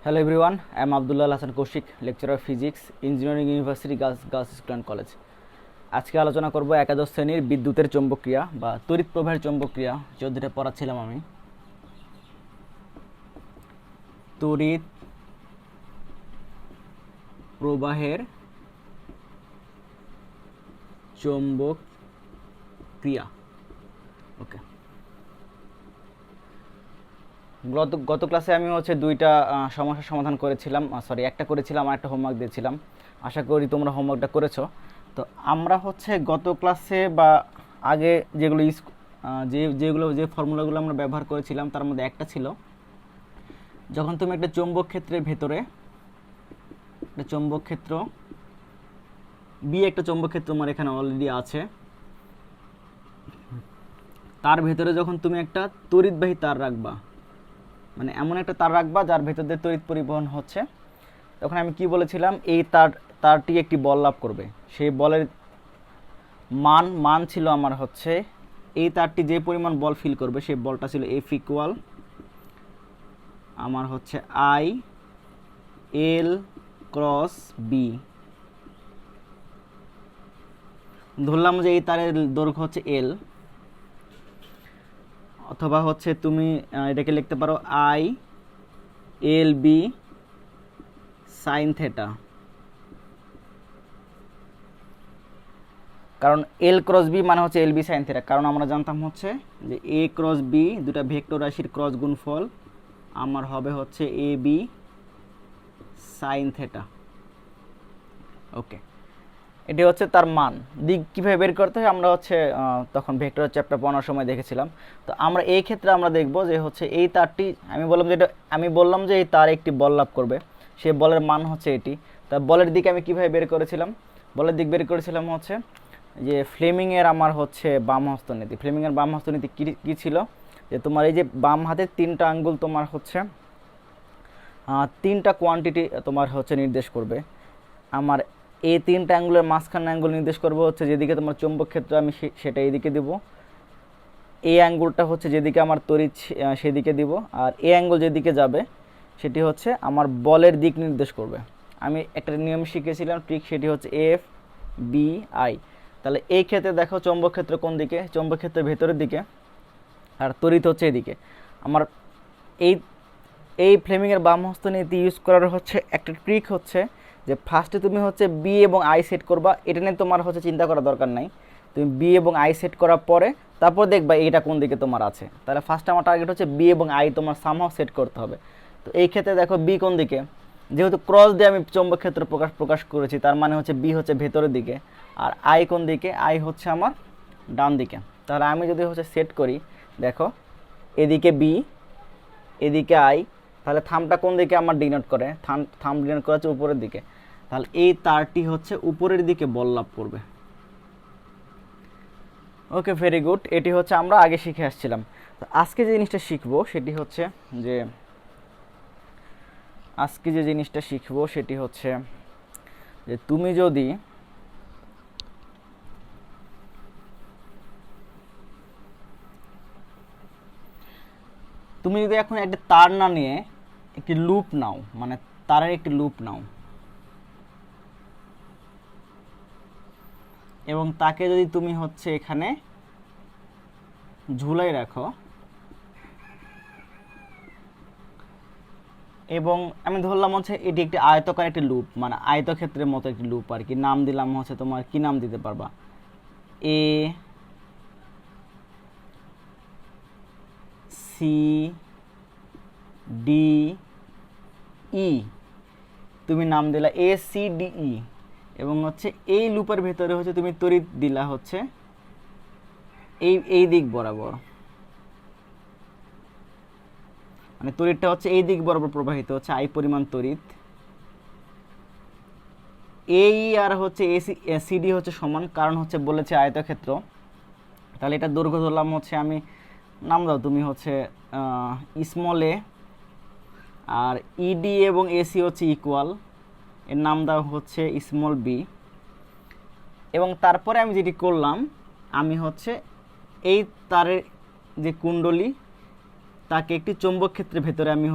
Hello everyone, I am Abdullah Hassan Kaushik, lecturer of physics, Engineering University Girls School and College. আজকে আলোচনা করব একাদশ শ্রেণীর বিদ্যুতের চৌম্বকীয় বা তড়িৎ প্রবাহের চৌম্বকীয় যে অধ্যায়টা পড়াচ্ছিলাম আমি। তড়িৎ প্রবাহের চৌম্বক ক্রিয়া। ওকে, গত ক্লাসে আমি দুইটা সমস্যার সমাধান করেছিলাম, একটা করেছিলাম আর একটা হোমওয়ার্ক দিয়েছিলাম। আশা করি তোমরা হোমওয়ার্কটা করেছো। তো আমরা গত ক্লাসে বা আগে যে ফর্মুলাগুলো আমরা ব্যবহার করেছিলাম তার মধ্যে একটা ছিল, যখন তুমি একটা চৌম্বক ক্ষেত্রের ভেতরে একটা চৌম্বক ক্ষেত্র বি, একটা চৌম্বক ক্ষেত্র তোমার এখানে অলরেডি আছে, তার ভেতরে যখন তুমি একটা তড়িৎবাহী তার রাখবা, মানে এমন একটা তার রাখবা যার ভেতর দিয়ে তড়িৎ পরিবহন হচ্ছে, তখন আমি কি বলেছিলাম, এই তারটি একটি বল লাভ করবে। সেই বলের মান ছিল আমার এই তারটি যে পরিমাণ বল ফিল করবে সেই বলটা ছিল এফ ইকুয়াল আমার আই এল ক্রস বি। ধরলাম যে এই তারের দৈর্ঘ্য এল, অথবা তুমি এটাকে লিখতে পারো I L B sine theta, কারণ এল ক্রস বি মানে এল বি সাইন থেটা, কারণ আমরা জানতাম যে এ ক্রস বি দুটা ভেক্টর রাশির ক্রস গুণফল আমার হবে এ বি সাইন থেটা। ওকে, এটি তার মান। দিক কীভাবে বের করতে হয় আমরা তখন ভেক্টর চ্যাপ্টার পড়ানোর সময় দেখেছিলাম। তো আমরা এই ক্ষেত্রে আমরা দেখব যে এই তারটি আমি বললাম যে এই তার একটি বল লাভ করবে, সেই বলের মান এটি। তা বলের দিক আমি কিভাবে বের করেছিলাম, বলের দিক বের করেছিলাম যে ফ্লেমিংয়ের আমার বাম হস্তনীতি। ফ্লেমিংয়ের বাম হস্তনীতি কী ছিল, যে তোমার এই যে বাম হাতের তিনটা আঙ্গুল তোমার তিনটা কোয়ান্টিটি তোমার নির্দেশ করবে। আমার এই তিনটা অ্যাঙ্গুলের মাঝখানে অ্যাঙ্গুল নির্দেশ করবো যেদিকে তোমার চৌম্বক ক্ষেত্র আমি সেটা এইদিকে দিব, এই অ্যাঙ্গুলটা যেদিকে আমার তড়িৎ সেদিকে দিব, আর এই অ্যাঙ্গুল যেদিকে যাবে সেটি আমার বলের দিক নির্দেশ করবে। আমি একটা নিয়ম শিখেছিলাম ট্রিক, সেটি এফ বি আই। তাহলে এই ক্ষেত্রে দেখো চৌম্বক ক্ষেত্র কোন দিকে, চৌম্বক ক্ষেত্রের ভেতরের দিকে, আর তড়িৎ এদিকে। আমার এই ফ্লেমিংয়ের বাম হস্ত নীতি ইউজ করার একটা ট্রিক যে ফার্স্টে তুমি বি এবং আই সেট করবা। এটা নিয়ে তোমার চিন্তা করার দরকার নাই, তুমি বি এবং আই সেট করার পরে তারপর দেখবা এইটা কোন দিকে তোমার আছে। তাহলে ফার্স্টে আমার টার্গেট বি এবং আই তোমার সামহাও সেট করতে হবে। তো এই ক্ষেত্রে দেখো বি কোন দিকে, যেহেতু ক্রস দিয়ে আমি চৌম্বক ক্ষেত্র প্রকাশ করেছি, তার মানে বি ভেতরের দিকে, আর আই কোন দিকে, আই আমার ডান দিকে। তাহলে আমি যদি সেট করি, দেখো এদিকে বি এদিকে আই, তাহলে থামটা কোন দিকে আমার ডিনোট করে, থাম ডিনোট করা উপরের দিকে। তাহলে এই তারটি উপরের দিকে বল লাভ করবে। ওকে, ভেরি গুড। এটি আমরা আগে শিখে আসছিলাম। তো আজকে যে জিনিসটা শিখবো সেটি যে তুমি যদি এখন একটা তার না নিয়ে একটি লুপ নাও, মানে তারের একটি লুপ নাও, এবং তাকে যদি তুমি এখানে ঝুলাই রাখো, এবং আমি ধরলাম এটি একটি আয়তকার একটি লুপ, মানে আয়তক্ষেত্রের মতো একটি লুপ আর কি। নাম দিলাম তোমার কি নাম দিতে পারবা, এ সি ডি ই, তুমি নাম দিলা এ সি ডি ই, এবং এই লুপের ভেতরে তুমি তড়িৎ দিলা এই দিক বরাবর, মানে তড়িৎটা এই দিক বরাবর প্রবাহিত আই পরিমাণ তড়িৎ। এই আর এসিডি সমান, কারণ বলেছে আয়তক্ষেত্র। তাহলে এটা দৈর্ঘ্য ধরলাম আমি, নাম দাও তুমি স্মল এ, আর ইডি এবং এসি ইকুয়াল, এর নাম দাও স্মল বি। এবং তারপরে আমি যেটি করলাম, আমি এই তারের যে কুণ্ডলী তাকে একটি চৌম্বক ক্ষেত্রের ভেতরে আমি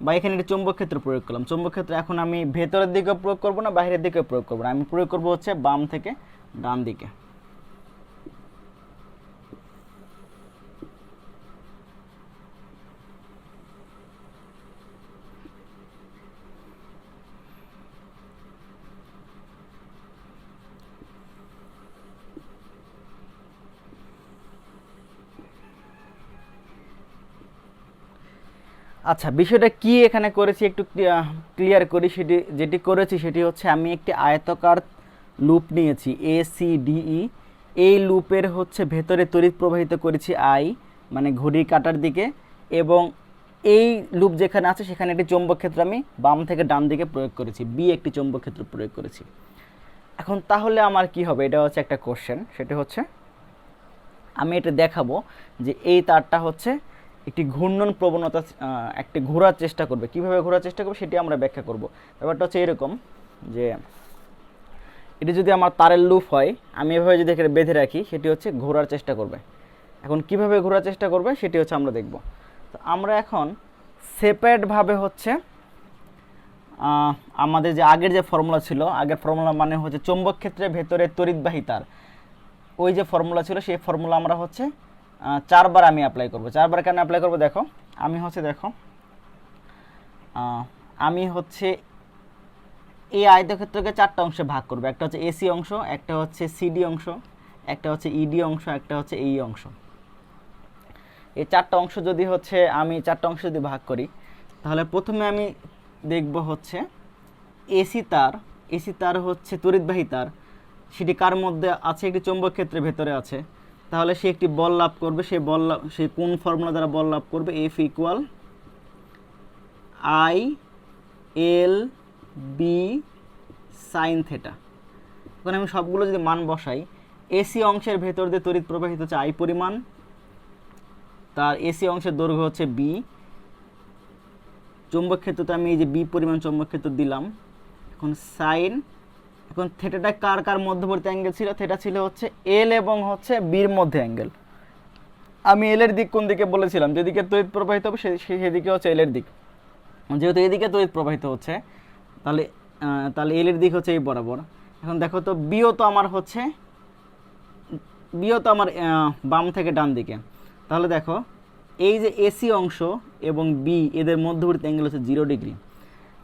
বা এখানে একটা চৌম্বক ক্ষেত্র প্রয়োগ করলাম। চৌম্বক ক্ষেত্র এখন আমি ভেতরের দিকে প্রয়োগ করব না বাইরের দিকে প্রয়োগ করব না, আমি প্রয়োগ করব হচ্ছে বাম থেকে ডান দিকে। আচ্ছা, বিষয়টা কি এখানে করেছি একটু ক্লিয়ার করি। যেটি করেছি সেটি হচ্ছে আমি একটি আয়তাকার লুপ নিয়েছি ACDE। এই লুপের হচ্ছে ভেতরে তড়িৎ প্রবাহিত করেছি I, মানে ঘড়ির কাঁটার দিকে, এবং এই লুপ যেখানে আছে সেখানে একটি চৌম্বক ক্ষেত্র আমি বাম থেকে ডান দিকে প্রয়োগ করেছি, B একটি চৌম্বক ক্ষেত্র প্রয়োগ করেছি। এখন তাহলে আমার কি হবে, এটা হচ্ছে একটা কোশ্চেন। সেটা হচ্ছে আমি এটা দেখাবো যে এই তারটা হচ্ছে একটি ঘূর্ণন প্রবণতা, একটি ঘোরার চেষ্টা করবে। কিভাবে ঘোরার চেষ্টা করবে সেটি আমরা ব্যাখ্যা করব। ব্যাপারটা হচ্ছে এরকম যে এটি যদি আমার তারের লুপ হয়, আমি এভাবে যদি এখানে বেঁধে রাখি, সেটি হচ্ছে ঘোরার চেষ্টা করবে। এখন কিভাবে ঘোরার চেষ্টা করবে সেটি হচ্ছে আমরা দেখব। তো আমরা এখন সেপারেটভাবে হচ্ছে আমাদের যে আগের যে ফর্মুলা ছিল, আগের ফর্মুলা মানে হচ্ছে চৌম্বক ক্ষেত্রের ভেতরে তড়িৎবাহী তার, ওই যে ফর্মুলা ছিল সেই ফর্মুলা আমরা হচ্ছে 4 বার আমি অ্যাপ্লাই করব। 4 বার কেন অ্যাপ্লাই করব, দেখো আমি হচ্ছে এই আয়তক্ষেত্রকে 4টা অংশে ভাগ করব। একটা হচ্ছে AC অংশ, একটা হচ্ছে CD অংশ, একটা হচ্ছে ED অংশ, একটা হচ্ছে EE অংশ। এই 4টা অংশ যদি হচ্ছে আমি 4টা অংশ যদি ভাগ করি, তাহলে প্রথমে আমি দেখব হচ্ছে এসি তার হচ্ছে তড়িৎবাহী তার, সেটি কার মধ্যে আছে, একটি চৌম্বক ক্ষেত্রের ভেতরে আছে। তাহলে সে একটি বল লাভ করবে, সে কোন ফর্মুলা দ্বারা বল লাভ করবে, F = I/L/B sin θ। এখন আমি সবগুলো যদি মান বসাই, এসি অংশের ভেতর দিয়ে তড়িৎ প্রবাহিত হচ্ছে I পরিমাণ, তার এসি অংশের দৈর্ঘ্য হচ্ছে B, চৌম্বক ক্ষেত্রতে আমি এই যে B পরিমাণ চৌম্বক ক্ষেত্র দিলাম। এখন সাইন, এখন থেটাটা কার কার মধ্যবর্তী অ্যাঙ্গেল ছিল, থেটা ছিল হচ্ছে L এবং হচ্ছে B এর মধ্যে অ্যাঙ্গেল। আমি L এর দিক কোন দিকে বলেছিলাম, যেদিকে তড়িৎ প্রবাহিত হবে সেদিকে হচ্ছে L এর দিক। যেহেতু এদিকে তড়িৎ প্রবাহিত হচ্ছে, তাহলে L এর দিক হচ্ছে এই বরাবর। এখন দেখো তো বিও তো আমার বাম থেকে ডান দিকে। তাহলে দেখো এই যে এসি অংশ এবং বি এদের মধ্যবর্তী অ্যাঙ্গেল হচ্ছে 0 ডিগ্রি।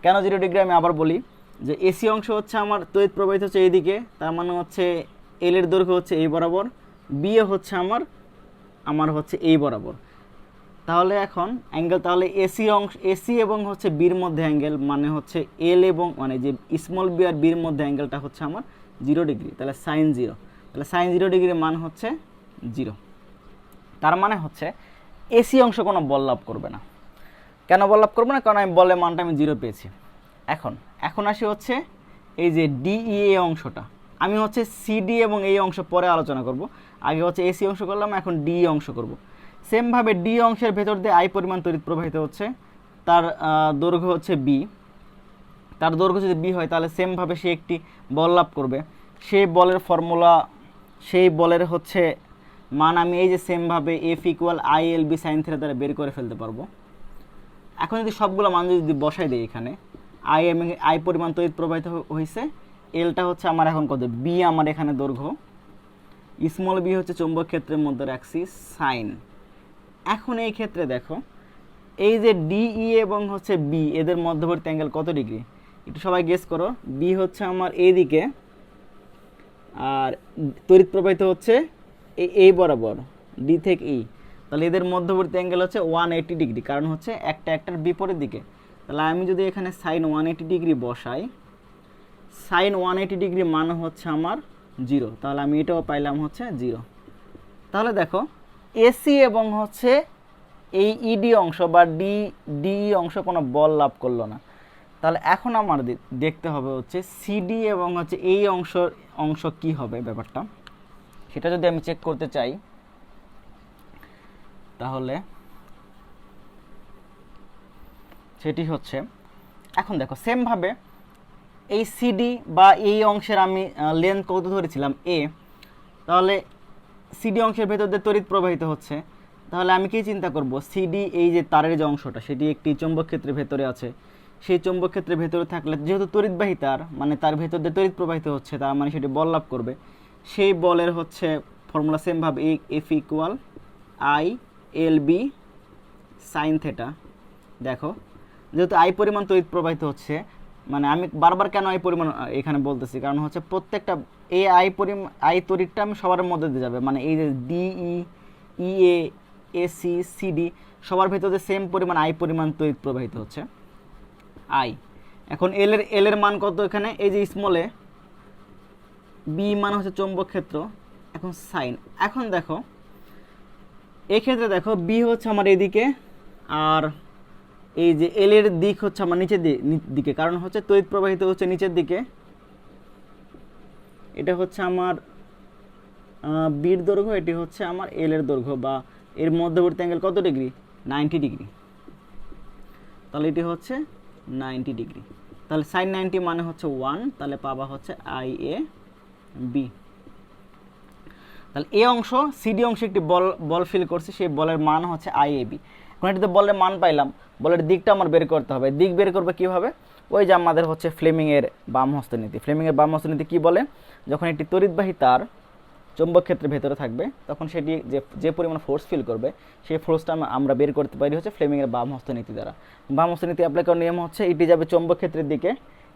কেন 0 ডিগ্রি আমি আবার বলি, যে এসি অংশ হচ্ছে আমার তড়িৎ প্রবাহিত হচ্ছে এইদিকে, তার মানে হচ্ছে এল এর দৈর্ঘ্য হচ্ছে এই বরাবর, বি এ হচ্ছে আমার হচ্ছে এই বরাবর। তাহলে এখন অ্যাঙ্গেল, তাহলে এসি এবং হচ্ছে বির মধ্যে অ্যাঙ্গেল মানে হচ্ছে এল এবং মানে যে স্মল বি আর বির মধ্যে অ্যাঙ্গেলটা হচ্ছে আমার 0 ডিগ্রি। তাহলে সাইন 0, তাহলে সাইন 0 ডিগ্রির মান হচ্ছে 0। তার মানে হচ্ছে এসি অংশ কোনো বল লাভ করবে না। কেন বল লাভ করবে না, কারণ আমি বলের মানটা আমি 0 পেয়েছি। এখন আসি হচ্ছে এই যে ডিইএ অংশটা, আমি হচ্ছে সিডি এবং এই অংশ পরে আলোচনা করব। আগে হচ্ছে এসি অংশ করলাম, এখন ডি অংশ করব। সেমভাবে ডি অংশের ভেতর দিয়ে আই পরিমাণ তড়িৎ প্রবাহিত হচ্ছে, তার দৈর্ঘ্য হচ্ছে বি। তার দৈর্ঘ্য যদি বি হয়, তাহলে সেমভাবে সে একটি বল লাভ করবে। সেই বলের ফর্মুলা, সেই বলের হচ্ছে মান আমি এই যে সেমভাবে F = I/L/B sin θ দ্বারা বের করে ফেলতে পারবো। এখন যদি সবগুলো মান যদি বসাই দিই, এখানে আই পরিমাণ তড়িৎ প্রবাহিত হয়েছে, এলটা হচ্ছে আমার এখন কত, বি আমার এখানে দৈর্ঘ্য, স্মল বি হচ্ছে চৌম্বক ক্ষেত্রের মধ্যে রাখছি সাইন। এখন এই ক্ষেত্রে দেখো এই যে ডিই এবং হচ্ছে বি এদের মধ্যবর্তী অ্যাঙ্গেল কত ডিগ্রি, একটু সবাই গেস করো। বি হচ্ছে আমার এইদিকে, আর তড়িৎ প্রবাহিত হচ্ছে এই বরাবর ডি থেকে ই, তাহলে এদের মধ্যবর্তী অ্যাঙ্গেল হচ্ছে 180 ডিগ্রি, কারণ হচ্ছে একটার বিপরীত দিকে। তাহলে আমি যদি এখানে সাইন 180 ডিগ্রি বসাই, সাইন 180 ডিগ্রি মান হচ্ছে আমার 0, তাহলে আমি এটাও পাইলাম হচ্ছে 0। তাহলে দেখো এসি এবং হচ্ছে এই ইডি অংশ বা ডি অংশ কোনো বল লাভ করলো না। তাহলে এখন আমার দেখতে হবে হচ্ছে সিডি এবং হচ্ছে এই অংশ কি হবে ব্যাপারটা, সেটা যদি আমি চেক করতে চাই, তাহলে সেটি হচ্ছে, এখন দেখো সেমভাবে এই সিডি বা এই অংশের আমি লেন্থ কত ধরেছিলাম এ, তাহলে সিডি অংশের ভেতর দিয়ে তড়িৎ প্রবাহিত হচ্ছে, তাহলে আমি কি চিন্তা করব, সিডি এই যে তারের যে অংশটা সেটি একটি চৌম্বক ক্ষেত্রের ভেতরে আছে। সেই চৌম্বক ক্ষেত্রের ভেতরে থাকলে যেহেতু তড়িৎবাহী তার, মানে তার ভেতর দিয়ে তড়িৎ প্রবাহিত হচ্ছে, তার মানে সেটি বল লাভ করবে। সেই বলের হচ্ছে ফর্মুলা সেমভাবে F equal I L B sine theta. দেখো যেহেতু আই পরিমাণ তড়িৎ প্রবাহিত হচ্ছে, মানে আমি বারবার কেন আই পরিমাণ এখানে বলতেছি, কারণ হচ্ছে প্রত্যেকটা এই আই তড়িৎটা আমি সবার মধ্যে দিয়ে যাবে, মানে এই যে ডিই ইএ এসি সিডি সবার ভেতরে সেম পরিমাণ আই পরিমাণ তড়িৎ প্রবাহিত হচ্ছে আই। এখন এল এর মান কত এখানে, এই যে স্মল এ, বি মান হচ্ছে চৌম্বক ক্ষেত্র, এখন সাইন। এখন দেখো এক্ষেত্রে দেখো বি হচ্ছে আমার এদিকে, আর এই যে এল এর দিক হচ্ছে আমার নিচের দিকে, কারণ হচ্ছে তড়িৎ প্রবাহিত হচ্ছে নিচের দিকে। এটা হচ্ছে আমার বির দৈর্ঘ্য, এটি হচ্ছে আমার এল এর দৈর্ঘ্য, বা এর মধ্যবর্তী অ্যাঙ্গেল কত ডিগ্রি, 90 ডিগ্রি। তাহলে এটি হচ্ছে 90 ডিগ্রি। তাহলে সাইন 90 মানে হচ্ছে 1, তাহলে পাবা হচ্ছে আই এ বি। তাহলে এই অংশ সিডি অংশে একটি বল ফিল করছে, সেই বলের মান হচ্ছে আই এ বি। এখন এটিতে বলের মান পাইলাম, বলের দিকটা আমার বের করতে হবে। দিক বের করবে কিভাবে, ওই যে আমাদের হচ্ছে ফ্লেমিংয়ের বাম হস্তনীতি। ফ্লেমিংয়ের বাম হস্তনীতি কি বলে, যখন একটি তড়িৎবাহী তার চৌম্বক ক্ষেত্রের ভেতরে থাকবে তখন সেটি যে পরিমাণ ফোর্স ফিল করবে সেই ফোর্সটা আমরা বের করতে পারি হচ্ছে ফ্লেমিংয়ের বাম হস্তনীতি দ্বারা। বাম হস্তনীতি অ্যাপ্লাই করার নিয়ম হচ্ছে এটি যাবে চৌম্বক ক্ষেত্রের দিকে,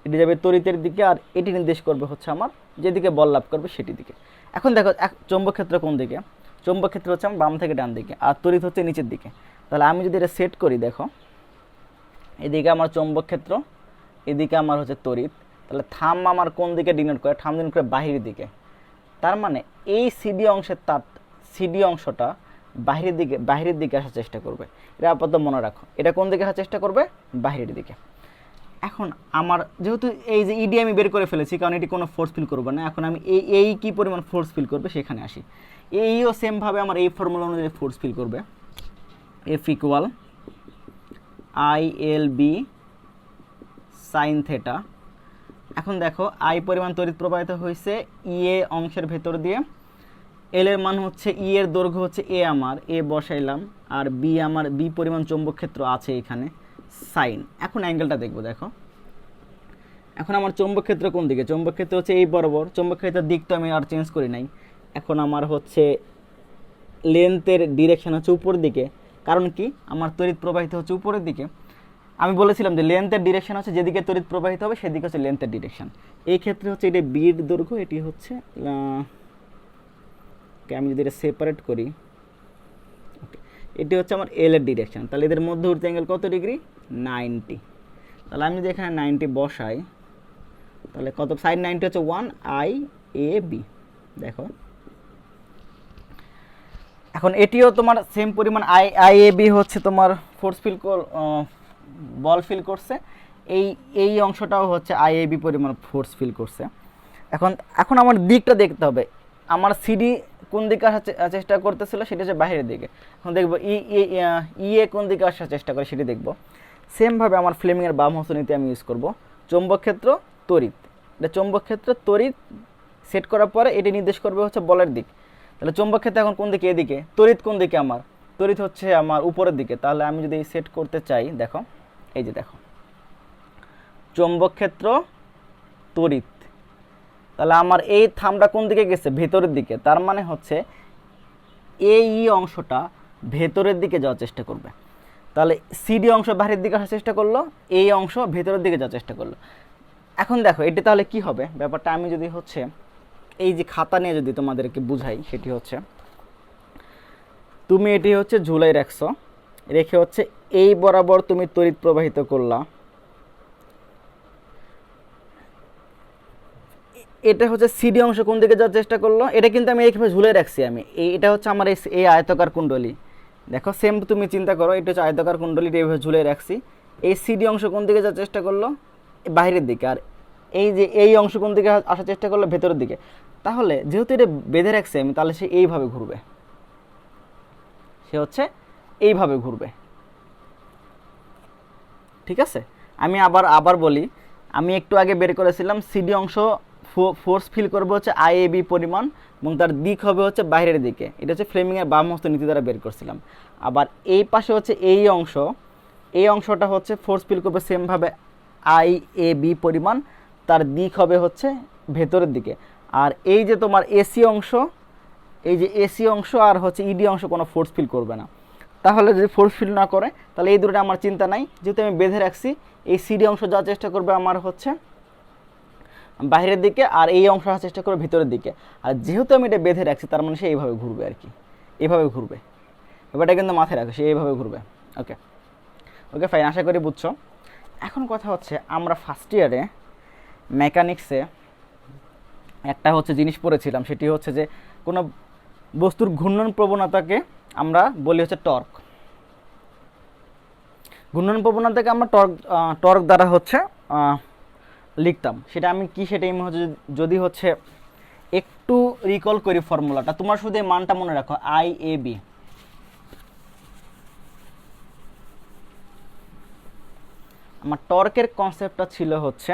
এটি যাবে তড়িতের দিকে, আর এটি নির্দেশ করবে হচ্ছে আমার যেদিকে বল লাভ করবে সেটি দিকে। এখন দেখো চৌম্বক ক্ষেত্র কোন দিকে, চৌম্বক ক্ষেত্র হচ্ছে আমার বাম থেকে ডান দিকে, আর তড়িৎ হচ্ছে নিচের দিকে। তাহলে আমি যদি এটা সেট করি, দেখো এদিকে আমার চৌম্বক ক্ষেত্র, এদিকে আমার হচ্ছে তড়িৎ, তাহলে থাম আমার কোন দিকে ডিনোট করে, থাম ডিনোট করে বাহিরের দিকে। তার মানে এই সিডি অংশের তার সিডি অংশটা বাহিরের দিকে আসার চেষ্টা করবে। এটা আপাতত মনে রাখো, এটা কোন দিকে আসার চেষ্টা করবে, বাহিরের দিকে। এখন আমার যেহেতু এই যে ইডি আমি বের করে ফেলেছি, কারণ এটি কোনো ফোর্স ফিল করবে না, এখন আমি এই কি পরিমাণ ফোর্স ফিল করবে সেখানে আসি। এইও সেমভাবে আমার এই ফর্মুলা অনুযায়ী ফোর্স ফিল করবে, F equal I L B sine theta. এখন দেখো আই পরিমাণ তড়িৎ প্রবাহিত হয়েছে ইএ অংশের ভেতর দিয়ে, এল এর মান হচ্ছে ই এর দৈর্ঘ্য হচ্ছে এ, আমার এ বসাইলাম, আর বি আমার বি পরিমাণ চৌম্বক ক্ষেত্র আছে এখানে, সাইন। এখন অ্যাঙ্গেলটা দেখবো, দেখো এখন আমার চৌম্বক ক্ষেত্র কোন দিকে, চৌম্বক ক্ষেত্র হচ্ছে এই বরাবর, চৌম্বক ক্ষেত্রের দিক তো আমি আর চেঞ্জ করি নাই। এখন আমার হচ্ছে লেন্থের ডিরেকশন হচ্ছে উপরের দিকে, কারণ কি আমার তড়িৎ প্রবাহিত হচ্ছে উপরের দিকে। আমি বলেছিলাম যে লেন্থের ডিরেকশন হচ্ছে যেদিকে তড়িৎ প্রবাহিত হবে সেদিকে হচ্ছে লেন্থের ডিরেকশন। এই ক্ষেত্রে হচ্ছে এটি বির দৈর্ঘ্য, এটি হচ্ছে আমি যদি এটা সেপারেট করি, ওকে, এটি হচ্ছে আমার এল এর ডিরেকশন। তাহলে এদের মধ্যবর্তী অ্যাঙ্গেল কত ডিগ্রি, 90। তাহলে আমি যদি এখানে 90 বসাই, তাহলে কত, সাইন 90 হচ্ছে 1 আই এ বি। দেখো এখন এটিও তোমার সেম পরিমাণ আই এ বি হচ্ছে তোমার ফোর্স ফিল বল ফিল করছে, এই অংশটাও হচ্ছে আই এ বি পরিমাণ ফোর্স ফিল করছে। এখন আমার দিকটা দেখতে হবে, আমার সিডি কোন দিকে আসার চেষ্টা করতেছিল, সেটা হচ্ছে বাইরের দিকে। এখন দেখবো এ কোন দিকে আসার চেষ্টা করে সেটি দেখবো। সেমভাবে আমার ফ্লেমিংয়ের বাম হস্তনীতি আমি ইউজ করব, চৌম্বক ক্ষেত্র তড়িৎ, এটা চৌম্বক ক্ষেত্র তড়িৎ সেট করার পরে এটি নির্দেশ করবে হচ্ছে বলের দিক। তাহলে চৌম্বক ক্ষেত্র এখন কোন দিকে, এদিকে, তড়িৎ কোন দিকে, আমার তড়িৎ হচ্ছে আমার উপরের দিকে। তাহলে আমি যদি সেট করতে চাই, দেখো এই যে দেখো চৌম্বক ক্ষেত্র তড়িৎ, তাহলে আমার এই থামটা কোন দিকে গেছে, ভেতরের দিকে। তার মানে হচ্ছে এই অংশটা ভেতরের দিকে যাওয়ার চেষ্টা করবে। তাহলে সিডি অংশ বাইরের দিকে আসার চেষ্টা করলো, এই অংশ ভেতরের দিকে যাওয়ার চেষ্টা করলো। এখন দেখো এটি তাহলে কি হবে ব্যাপারটা, আমি যদি হচ্ছে এই যে খাতা নিয়ে যদি তোমাদেরকে বুঝাই, সেটি হচ্ছে তুমি এটি হচ্ছে ঝুলাই রাখছো, রেখে হচ্ছে এই বরাবর তুমি তড়িৎ প্রবাহিত করলা, এটা হচ্ছে সিডি অংশ কোন দিকে যাওয়ার চেষ্টা করলো, এটা কিন্তু আমি এইভাবে ঝুলে রাখছি। আমি এটা হচ্ছে আমার এই আয়তাকার কুণ্ডলী, দেখো সেম তুমি চিন্তা করো, এটা হচ্ছে আয়তাকার কুণ্ডলী, এইভাবে ঝুলে রাখছি। এই সিডি অংশ কোন দিকে যাওয়ার চেষ্টা করলো, বাইরের দিকে, আর এই যে এই অংশ কোন দিকে আসার চেষ্টা করলো, ভেতরের দিকে। তাহলে যেহেতু এটা বেঁধে রাখছি আমি, তাহলে সে এইভাবে ঘুরবে, সে হচ্ছে এইভাবে ঘুরবে। ঠিক আছে, আমি আবার বলি, আমি একটু আগে বের করেছিলাম সিডি অংশ ফোর্স ফিল করবে হচ্ছে আইএবি পরিমাণ এবং তার দিক হবে হচ্ছে বাইরের দিকে। এটা হচ্ছে ফ্লেমিংয়ের বাম হস্ত নীতি দ্বারা বের করছিলাম। আবার এই পাশে হচ্ছে এই অংশটা হচ্ছে ফোর্স ফিল করবে সেমভাবে আইএবি পরিমাণ, তার দিক হবে হচ্ছে ভেতরের দিকে। আর এই যে তোমার এসি অংশ, এই যে এসি অংশ আর হচ্ছে ইডি অংশ কোনো ফোর্স ফিল করবে না। তাহলে যদি ফোর্স ফিল না করে তাহলে এই দুটো আমার চিন্তা নাই, যেহেতু আমি বেঁধে রাখছি। এই সিডি অংশ যাওয়ার চেষ্টা করবে আমার হচ্ছে বাইরের দিকে, আর এই অংশ আসার চেষ্টা করবে ভিতরের দিকে। আর যেহেতু আমি এটা বেঁধে রাখছি তার মানে সে এইভাবে ঘুরবে আর কি, এইভাবে ঘুরবে। এবারটা কিন্তু মাথায় রাখো, সে এইভাবে ঘুরবে। ওকে ওকে ফাইন, আশা করি বুঝছো। এখন কথা হচ্ছে আমরা ফার্স্ট ইয়ারে মেকানিক্সে একটা হচ্ছে জিনিস পড়েছিলাম, সেটি হচ্ছে যে কোনো বস্তুর ঘূর্ণন প্রবণতাকে আমরা বলি হচ্ছে টর্ক। ঘূর্ণন প্রবণতাকে আমরা টর্ক দ্বারা হচ্ছে লিখতাম। সেটা আমি কি, সেটা আমি হচ্ছে যদি হচ্ছে একটু রিকল করি ফর্মুলাটা, তোমার শুধু এই মানটা মনে রাখো, আইএবি। আমার টর্কের কনসেপ্টটা ছিল হচ্ছে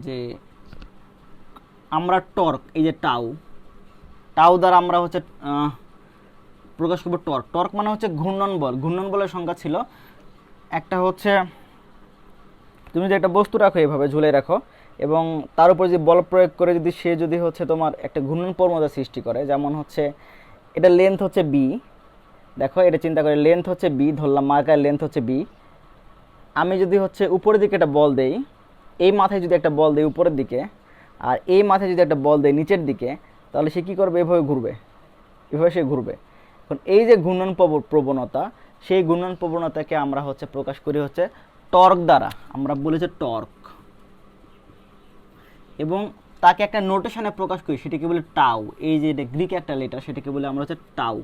যে আমরা টর্ক, এই যে টাউ দ্বারা আমরা হচ্ছে প্রকাশ করবো টর্ক। টর্ক মানে হচ্ছে ঘূর্ণন বল। ঘূর্ণন বলের সংখ্যা ছিল একটা হচ্ছে, তুমি যদি একটা বস্তু রাখো এভাবে ঝুলে রাখো এবং তার উপর যে বল প্রয়োগ করে যদি সে যদি হচ্ছে তোমার একটা ঘূর্ণন প্রবণতা সৃষ্টি করে, যেমন হচ্ছে এটা লেন্থ হচ্ছে বি, দেখো এটা চিন্তা করে লেন্থ হচ্ছে বি, ধরলাম মার্কার লেন্থ হচ্ছে বি। আমি যদি হচ্ছে উপরের দিকে একটা বল দেই, এই মাথায় যদি একটা বল দেই উপরের দিকে, আর এই মাথায় যদি একটা বল দেই নিচের দিকে, তাহলে সে কী করবে? এভাবে ঘুরবে, এভাবে সে ঘুরবে। এখন এই যে ঘূর্ণন প্রবণতা, সেই ঘূর্ণন প্রবণতাকে আমরা হচ্ছে প্রকাশ করি হচ্ছে টর্ক দ্বারা, আমরা বলি যে টর্ক। এবং তাকে একটা নোটেশনে প্রকাশ করি, সেটাকে বলে টাউ। এই যে এটা গ্রিক একটা লেটার, সেটাকে বলে আমরা হচ্ছে টাউ।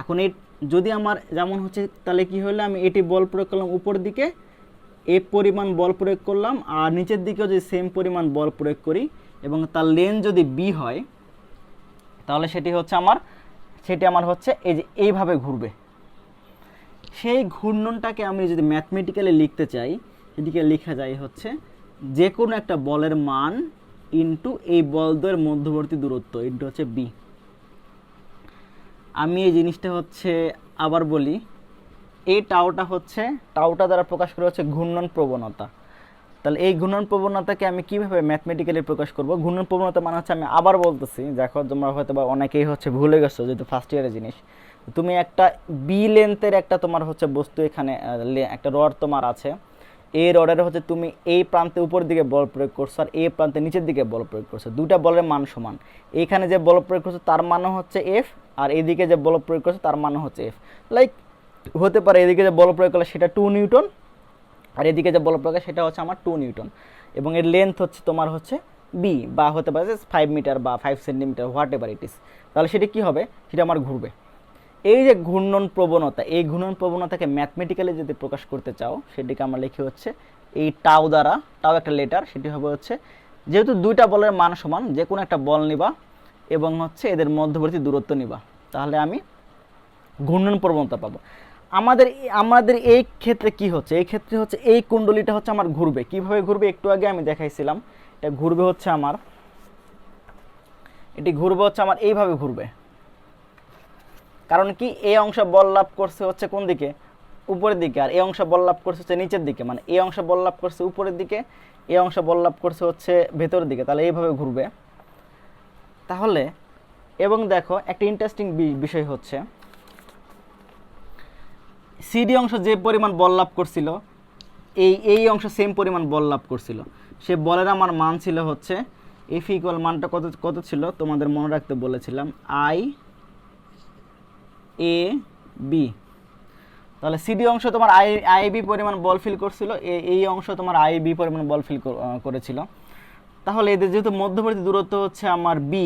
এখন এই যদি আমার যেমন হচ্ছে, তাহলে কি হলো, আমি এটি বল প্রয়োগ করলাম উপর দিকে, এ পরিমাণ বল প্রয়োগ করলাম, আর নিচের দিকেও যদি সেম পরিমাণ বল প্রয়োগ করি এবং তার লেন্থ যদি বি হয়, তাহলে সেটি আমার হচ্ছে এই যে এইভাবে ঘুরবে। সেই ঘূর্ণনটাকে আমি যদি ম্যাথমেটিক্যালি লিখতে চাই, সেটিকে লেখা যায় হচ্ছে যে কোনো একটা বলের মান ইন্টু এই বলদ্বয়ের মধ্যবর্তী দূরত্ব ইন্টু হচ্ছে বি। আমি এই জিনিসটা হচ্ছে আবার বলি, এই টাউটা দ্বারা প্রকাশ করা হচ্ছে ঘূর্ণন প্রবণতা। তাহলে এই ঘূর্ণন প্রবণতাকে আমি কিভাবে ম্যাথমেটিক্যালি প্রকাশ করব? ঘূর্ণন প্রবণতা মানে হচ্ছে, আমি আবার বলতেছি, দেখো তোমরা হয়তো বা অনেকেই হচ্ছে ভুলে গেছো যেহেতু ফার্স্ট ইয়ারের জিনিস। তুমি একটা বি লেন্থের একটা তোমার হচ্ছে বস্তু, এখানে একটা রড তোমার আছে, এই রডের হচ্ছে তুমি এই প্রান্তে উপর দিকে বল প্রয়োগ করছো আর এই প্রান্তে নিচের দিকে বল প্রয়োগ করছো, দুটা বলের মান সমান। এইখানে যে বল প্রয়োগ করছো তার মানও হচ্ছে এফ, আর এইদিকে যে বল প্রয়োগ করছো তার মানও হচ্ছে এফ। লাইক হতে পারে এদিকে যে বল প্রয়োগ করলে সেটা 2 নিউটন, আর এদিকে যে বল প্রয়োগ সেটা হচ্ছে আমার 2 নিউটন, এবং এর লেন্থ হচ্ছে তোমার হচ্ছে বি, বা হতে পারে 5 মিটার বা 5 সেন্টিমিটার, হোয়াট এভার ইট ইস। তাহলে সেটা কী হবে? সেটা আমার ঘুরবে। এই যে ঘূর্ণন প্রবণতা, এই ঘূর্ণন প্রবণতাকে ম্যাথমেটিক্যালি যদি প্রকাশ করতে চাও, সেটিকে আমরা লিখি হচ্ছে এই টাউ দ্বারা। টাউ একটা লেটার, সেটি হবে হচ্ছে, যেহেতু দুইটা বলের মান সমান, যে কোনো একটা বল নিবা এবং হচ্ছে এদের মধ্যবর্তী দূরত্ব নিবা, তাহলে আমি ঘূর্ণন প্রবণতা পাবো। আমাদের এই ক্ষেত্রে কি হচ্ছে? এই ক্ষেত্রে হচ্ছে এই কুণ্ডলীটা হচ্ছে আমার ঘুরবে। কিভাবে ঘুরবে একটু আগে আমি দেখাইছিলাম। এটা ঘুরবে হচ্ছে আমার, এটি ঘুরবে হচ্ছে আমার এইভাবে ঘুরবে। কারণ কি, এই অংশ বল লাভ করছে হচ্ছে কোন দিকে? উপরের দিকে, আর এই অংশ বল লাভ করছে হচ্ছে নিচের দিকে। মানে এই অংশ বল লাভ করছে উপরের দিকে, এই অংশ বল লাভ করছে হচ্ছে ভেতরের দিকে, তাহলে এইভাবে ঘুরবে। তাহলে এবং দেখো একটা ইন্টারেস্টিং বিষয় হচ্ছে, সিডি অংশ যে পরিমাণ বল লাভ করছিল, এই অংশ সেম পরিমাণ বল লাভ করছিল। সে বলের আমার মান ছিল হচ্ছে এফ ইকুয়াল, মানটা কত ছিল তোমাদের মনে রাখতে বলেছিলাম, আই এ বি। তাহলে সিডি অংশ তোমার আই বি পরিমাণ বল ফিল করছিল, এই অংশ তোমার আই বি পরিমাণ বল ফিল করেছিল। তাহলে এদের যেহেতু মধ্যবর্তী দূরত্ব হচ্ছে আমার বি,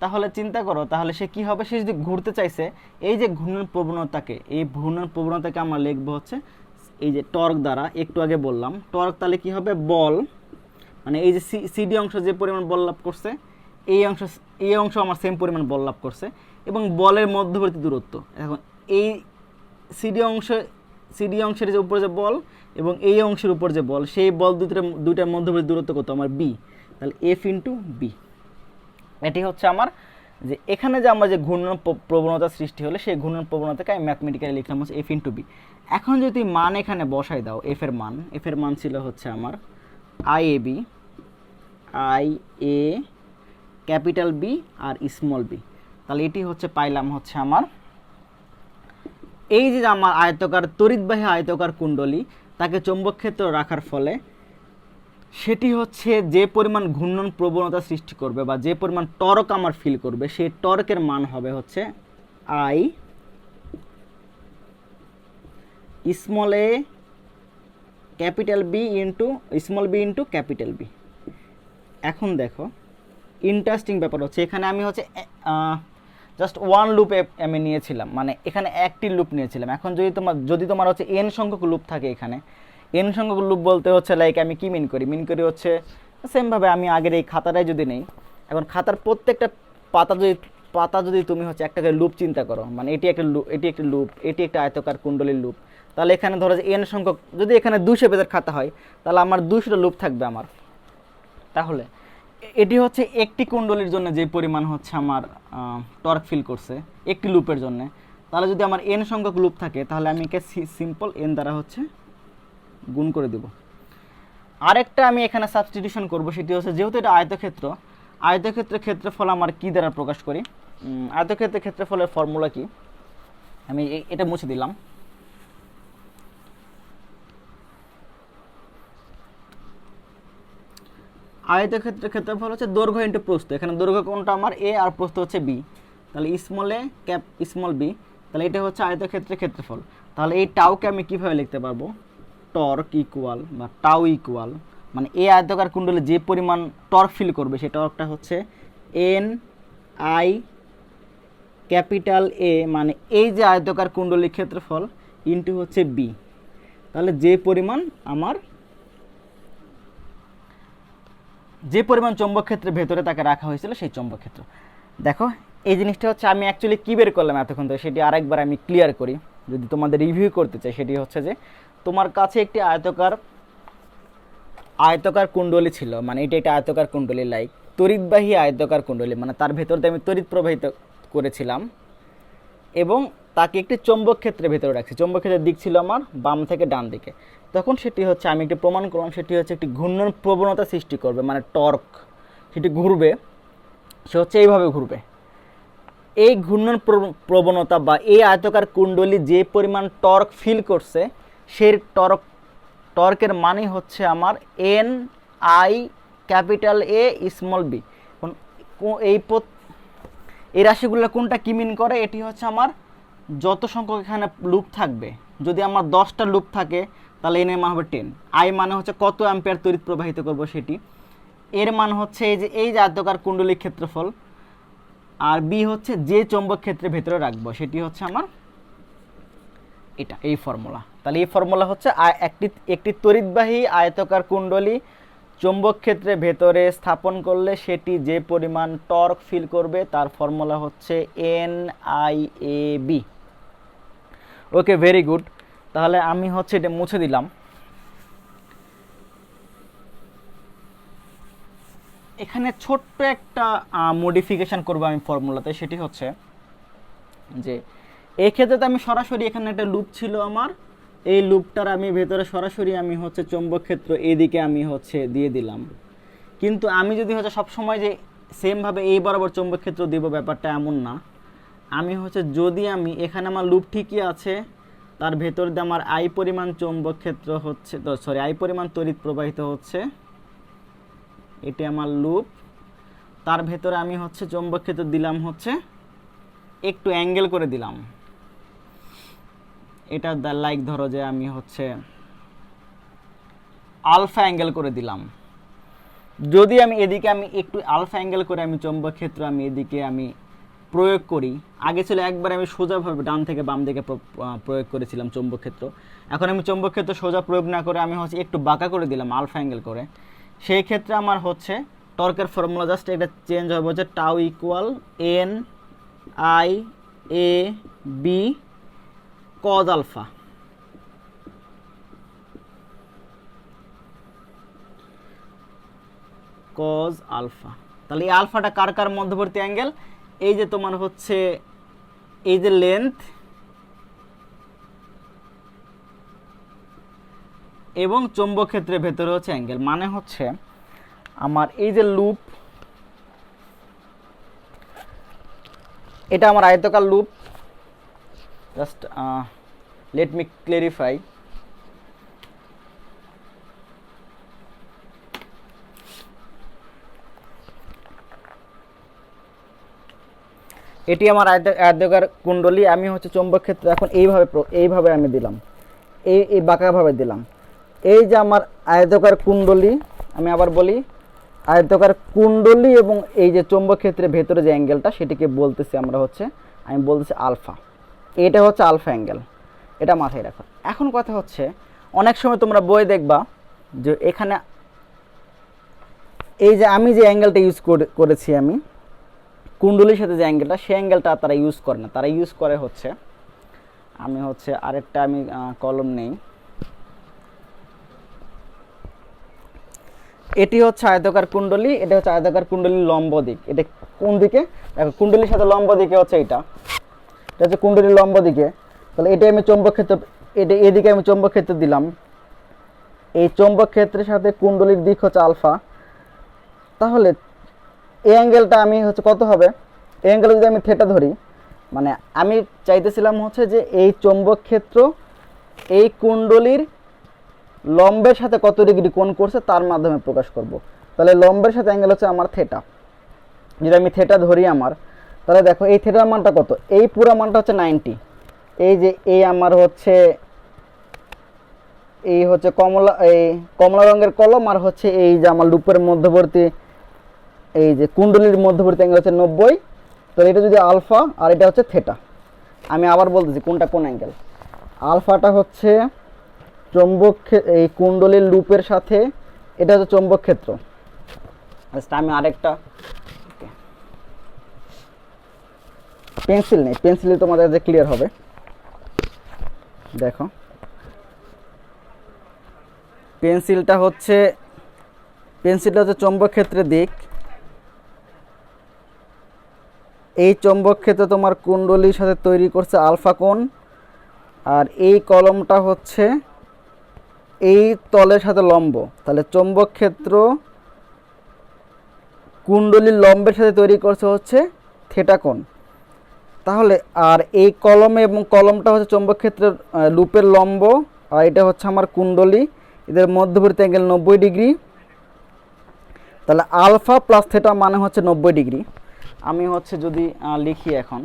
তাহলে চিন্তা করো, তাহলে সে কি হবে? সে যদি ঘুরতে চাইছে, এই যে ঘূর্ণন প্রবণতাকে, এই ঘূর্ণন প্রবণতাকে আমরা লিখবো হচ্ছে এই যে টর্ক দ্বারা। একটু আগে বললাম টর্ক, তাহলে কি হবে? বল, মানে এই যে সিডি অংশ যে পরিমাণ বল লাভ করছে, এই অংশ আমার সেম পরিমাণ বল লাভ করছে, এবং বলের মধ্যবর্তী দূরত্ব। এখন এই সিডি অংশের যে উপরে যে বল এবং এই অংশের উপর যে বল, সেই বল দুইটার মধ্যবর্তী দূরত্ব কত আমার বি, তাহলে এফ ইন্টু বি। এটি হচ্ছে আমার যে এখানে যে আমার যে ঘূর্ণন প্রবণতা সৃষ্টি হলে সেই ঘূর্ণন প্রবণতাকে আমি ম্যাথমেটিক্যালি লিখলাম হচ্ছে এফ ইন্টু বি। এখন যদি মান এখানে বসাই দাও, এফের মান ছিল হচ্ছে আমার আই এ ক্যাপিটাল বি আর স্মল বি, তাহলে এটি হচ্ছে পাইলাম হচ্ছে আমার এই যে আমার আয়তকার তড়িৎবাহী আয়তকার কুণ্ডলী, তাকে চৌম্বক ক্ষেত্র রাখার ফলে সেটি হচ্ছে যে পরিমাণ ঘূর্ণন প্রবণতা সৃষ্টি করবে বা যে পরিমাণ টর্ক আমার ফিল করবে, সেই টর্কের মান হবে হচ্ছে I small A capital B into small B into capital B. এখন দেখো ইন্টারেস্টিং ব্যাপার হচ্ছে এখানে আমি হচ্ছে জাস্ট ওয়ান লুপ আমি নিয়েছিলাম, মানে এখানে একটি লুপ নিয়েছিলাম। এখন যদি তোমার হচ্ছে এন সংখ্যক লুপ থাকে, এখানে এন সংখ্যক লুপ বলতে হচ্ছে লাইক আমি কি মিন করি হচ্ছে সেমভাবে আমি আগের এই খাতাটাই যদি নেই, এখন খাতার প্রত্যেকটা পাতা যদি তুমি হচ্ছে একটা লুপ চিন্তা করো, মানে এটি একটা লুপ, এটি একটা আয়তকার কুণ্ডলীর লুপ, তাহলে এখানে ধরো যে এন সংখ্যক, যদি এখানে 200 পেজের খাতা হয় তাহলে আমার 200টা লুপ থাকবে আমার। তাহলে এটি হচ্ছে একটি কুণ্ডলীর জন্য যে পরিমাণ হচ্ছে আমার টর্ক ফিল করছে একটি লুপের জন্য, তাহলে যদি আমার এন সংখ্যক লুপ থাকে তাহলে আমি একে সিম্পল এন দ্বারা হচ্ছে গুণ করে দেব। আরেকটা আমি এখানে সাবস্টিটিউশন করব, সেটি হচ্ছে যেহেতু এটা আয়তক্ষেত্রের ক্ষেত্রফল আমার কি দ্বারা প্রকাশ করি, আয়তক্ষেত্রের ক্ষেত্রফলের ফর্মুলা কি, আমি এটা মুছে দিলাম। আয়তক্ষেত্রের ক্ষেত্রফল হচ্ছে দৈর্ঘ্য ইন্টু প্রস্থ, এখানে দৈর্ঘ্য কোনটা আমার এ আর প্রস্থ হচ্ছে বি, তাহলে small A cap small B, তাহলে এটা হচ্ছে আয়তক্ষেত্রের ক্ষেত্রফল। তাহলে এই টাউকে আমি কিভাবে লিখতে পারবো, টর্ক ইকুয়াল বা টাউ ইকুয়াল, মানে এই আয়তকার কুণ্ডলে যে পরিমাণ টর্ক ফিল করবে সেই টর্কটা হচ্ছে এন আই ক্যাপিটাল এ, মানে এই যে আয়তকার কুণ্ডলীর ক্ষেত্রফল ইন্টু হচ্ছে বি, তাহলে যে পরিমাণ চৌম্বক ক্ষেত্রের ভেতরে তাকে রাখা হয়েছিল সেই চৌম্বক ক্ষেত্র। দেখো এই জিনিসটা হচ্ছে আমি অ্যাকচুয়ালি কী বের করলাম এতক্ষণ ধরে, সেটি আরেকবার আমি ক্লিয়ার করি যদি তোমাদের রিভিউ করতে চাই। সেটি হচ্ছে যে তোমার কাছে একটি আয়তকার কুণ্ডলী ছিল, মানে এটা একটা আয়তকার কুণ্ডলী লাইক তড়িৎবাহী আয়তকার কুণ্ডলী, মানে তার ভেতর দিয়ে আমি তড়িৎ প্রবাহিত করেছিলাম এবং তাকে একটি চৌম্বক ক্ষেত্রের ভেতরে রাখছি। চৌম্বক ক্ষেত্রের দিক ছিল আমার বাম থেকে ডান দিকে। তখন সেটি হচ্ছে আমি একটি প্রমাণ করলাম, সেটি হচ্ছে একটি ঘূর্ণন প্রবণতা সৃষ্টি করবে, মানে টর্ক, সেটি ঘুরবে, সে হচ্ছে এইভাবে ঘুরবে। এই ঘূর্ণন প্রবণতা বা এই আয়তকার কুণ্ডলী যে পরিমাণ টর্ক ফিল করছে সেই টর্কের মানে হচ্ছে আমার N I capital A small b. এই রাশিগুলো কোনটা কি মিন করে, এটি হচ্ছে আমার যত সংখ্যক এখানে লুপ থাকবে, যদি আমার 10টা লুপ থাকে তাহলে এন এর মান হবে 10, আই মানে হচ্ছে কত অ্যাম্পিয়ার তড়িৎ প্রবাহিত করব সেটি, এর মান হচ্ছে এই যে আয়তকার কুণ্ডলীর ক্ষেত্রফল, আর বি হচ্ছে যে চৌম্বক ক্ষেত্রের ভেতরে রাখবো সেটি হচ্ছে আমার এই ফর্মুলা। তাহলে এই ফর্মুলা হচ্ছে একটি তড়িৎবাহী আয়তকার কুণ্ডলী চৌম্বক ক্ষেত্রের ভেতরে স্থাপন করলে সেটি যে পরিমাণ টর্ক ফিল করবে তার ফর্মুলা হচ্ছে N I A B. Okay, very good. তাহলে আমি হচ্ছে এটা মুছে দিলাম। এখানে ছোট্ট একটা মডিফিকেশান করবো আমি ফর্মুলাতে, সেটি হচ্ছে যে এই ক্ষেত্রে তো আমি সরাসরি এখানে একটা লুপ ছিল আমার, এই লুপটার আমি ভেতরে সরাসরি আমি হচ্ছে চৌম্বক ক্ষেত্র এদিকে আমি হচ্ছে দিয়ে দিলাম। কিন্তু আমি যদি হচ্ছে সবসময় যে সেমভাবে এই বরাবর চৌম্বক ক্ষেত্র দিব, ব্যাপারটা এমন না। আমি হচ্ছে যদি আমি এখানে আমার লুপ ঠিকই আছে, তার ভেতর দিয়ে আমার আই পরিমাণ চৌম্বক ক্ষেত্র হচ্ছে, আই পরিমাণ তড়িৎ প্রবাহিত হচ্ছে, এটি আমার লুপ, তার ভেতরে আমি হচ্ছে চৌম্বক ক্ষেত্র দিলাম হচ্ছে একটু অ্যাঙ্গেল করে দিলাম, এটা লাইক ধরো যে আমি হচ্ছে আলফা অ্যাঙ্গেল করে দিলাম। যদি আমি এদিকে আমি একটু আলফা অ্যাঙ্গেল করে আমি চৌম্বক ক্ষেত্র আমি এদিকে আমি প্রয়োগ করি, আগে ছিল একবার আমি সোজাভাবে ডান থেকে বাম দিকে প্রয়োগ করেছিলাম চৌম্বক ক্ষেত্র, এখন আমি চৌম্বক ক্ষেত্র সোজা প্রয়োগ না করে আমি হচ্ছে একটু বাঁকা করে দিলাম আলফা অ্যাঙ্গেল করে, সেই ক্ষেত্রে আমার হচ্ছে টর্কের ফর্মুলা জাস্ট এটা চেঞ্জ হবে হচ্ছে tau equal N I A B cos alpha. Cos alpha, তাহলে এই আলফাটা কার কার মধ্যবর্তী অ্যাঙ্গেল? এই যে তোমার হচ্ছে এই যে লেন্থ এবং চৌম্বক ক্ষেত্রের ভেতরে হচ্ছে অ্যাঙ্গেল, মানে হচ্ছে আমার এই যে লুপ, এটা আমার আয়তাকার loop. Just let me clarify. এটি আমার আয়তাকার কুণ্ডলী। আমি হচ্ছে চৌম্বক ক্ষেত্র এখন এইভাবে আমি দিলাম, এই বাঁকাভাবে দিলাম। এই যে আমার আয়তাকার কুণ্ডলী, আমি আবার বলি আয়তাকার কুণ্ডলী এবং এই যে চৌম্বক ক্ষেত্রের ভেতরে যে অ্যাঙ্গেলটা সেটিকে বলতেছি আমরা হচ্ছে, আমি বলতেছি আলফা। এটা হচ্ছে আলফা অ্যাঙ্গেল, এটা মাথায় রাখো। এখন কথা হচ্ছে অনেক সময় তোমরা বই দেখবা যে এখানে এই যে আমি যে অ্যাঙ্গেলটা ইউজ করেছি আমি কুণ্ডলীর সাথে যে অ্যাঙ্গেলটা, সেই অ্যাঙ্গেলটা তারা ইউজ করে না। তারা ইউজ করে হচ্ছে, আমি হচ্ছে আরেকটা আমি কলম নেই। এটি হচ্ছে আয়তাকার কুণ্ডলী, এটা হচ্ছে আয়তাকার কুণ্ডলীর লম্ব দিক। এটা কোন দিকে? দেখো কুণ্ডলীর সাথে লম্ব দিকে হচ্ছে এটা হচ্ছে কুণ্ডলীর লম্ব দিকে। তাহলে এটা আমি চৌম্বক ক্ষেত্র, এটা এদিকে আমি চৌম্বক ক্ষেত্র দিলাম। এই চৌম্বক ক্ষেত্রের সাথে কুণ্ডলীর দিক হচ্ছে আলফা। তাহলে এই অ্যাঙ্গেলটা আমি হচ্ছে কত হবে? এই অ্যাঙ্গেল যদি আমি থিটা ধরি, মানে আমি চাইতেছিলাম হচ্ছে যে এই চৌম্বক ক্ষেত্র এই কুণ্ডলীর লম্বের সাথে কত ডিগ্রি কোণ করছে তার মাধ্যমে প্রকাশ করব। তাহলে লম্বের সাথে অ্যাঙ্গেল হচ্ছে আমার থিটা। যদি আমি থিটা ধরি আমার, তাহলে দেখো এই থিটার মানটা কত? এই পুরো মানটা হচ্ছে 90। এই যে এই আমার হচ্ছে এই হচ্ছে কমলা রঙের কলম, আর হচ্ছে এই যে আমার লুপের মধ্যবর্তী এই যে কুণ্ডলীর মধ্যবর্তী অ্যাঙ্গেল হচ্ছে 90। তো এটা যদি আলফা আর এটা হচ্ছে থিটা। আমি আবার বলতেছি কোনটা কোন অ্যাঙ্গেল। আলফাটা হচ্ছে চৌম্বক, এই কুণ্ডলীর লুপের সাথে এটা হচ্ছে চৌম্বক ক্ষেত্র। আমি আরেকটা পেন্সিল নেই, পেন্সিলে তোমাদের যে ক্লিয়ার হবে। দেখো পেন্সিলটা হচ্ছে চৌম্বক ক্ষেত্রের দিক। এই চৌম্বক ক্ষেত্র তোমার কুণ্ডলীর সাথে তৈরি করছে আলফা কোণ, আর এই কলমটা হচ্ছে এই তলের সাথে লম্ব। তাহলে চৌম্বক ক্ষেত্র কুণ্ডলীর লম্বের সাথে তৈরি করছে হচ্ছে থিটা কোণ। তাহলে আর এই কলমে এবং কলমটা হচ্ছে চৌম্বক ক্ষেত্রের লুপের লম্ব, আর এটা হচ্ছে আমার কুণ্ডলী, এদের মধ্যবর্তী অ্যাঙ্গেল 90 ডিগ্রি। তাহলে আলফা প্লাস থিটা মানে হচ্ছে 90 ডিগ্রি। আমি হচ্ছে যদি লিখি এখন,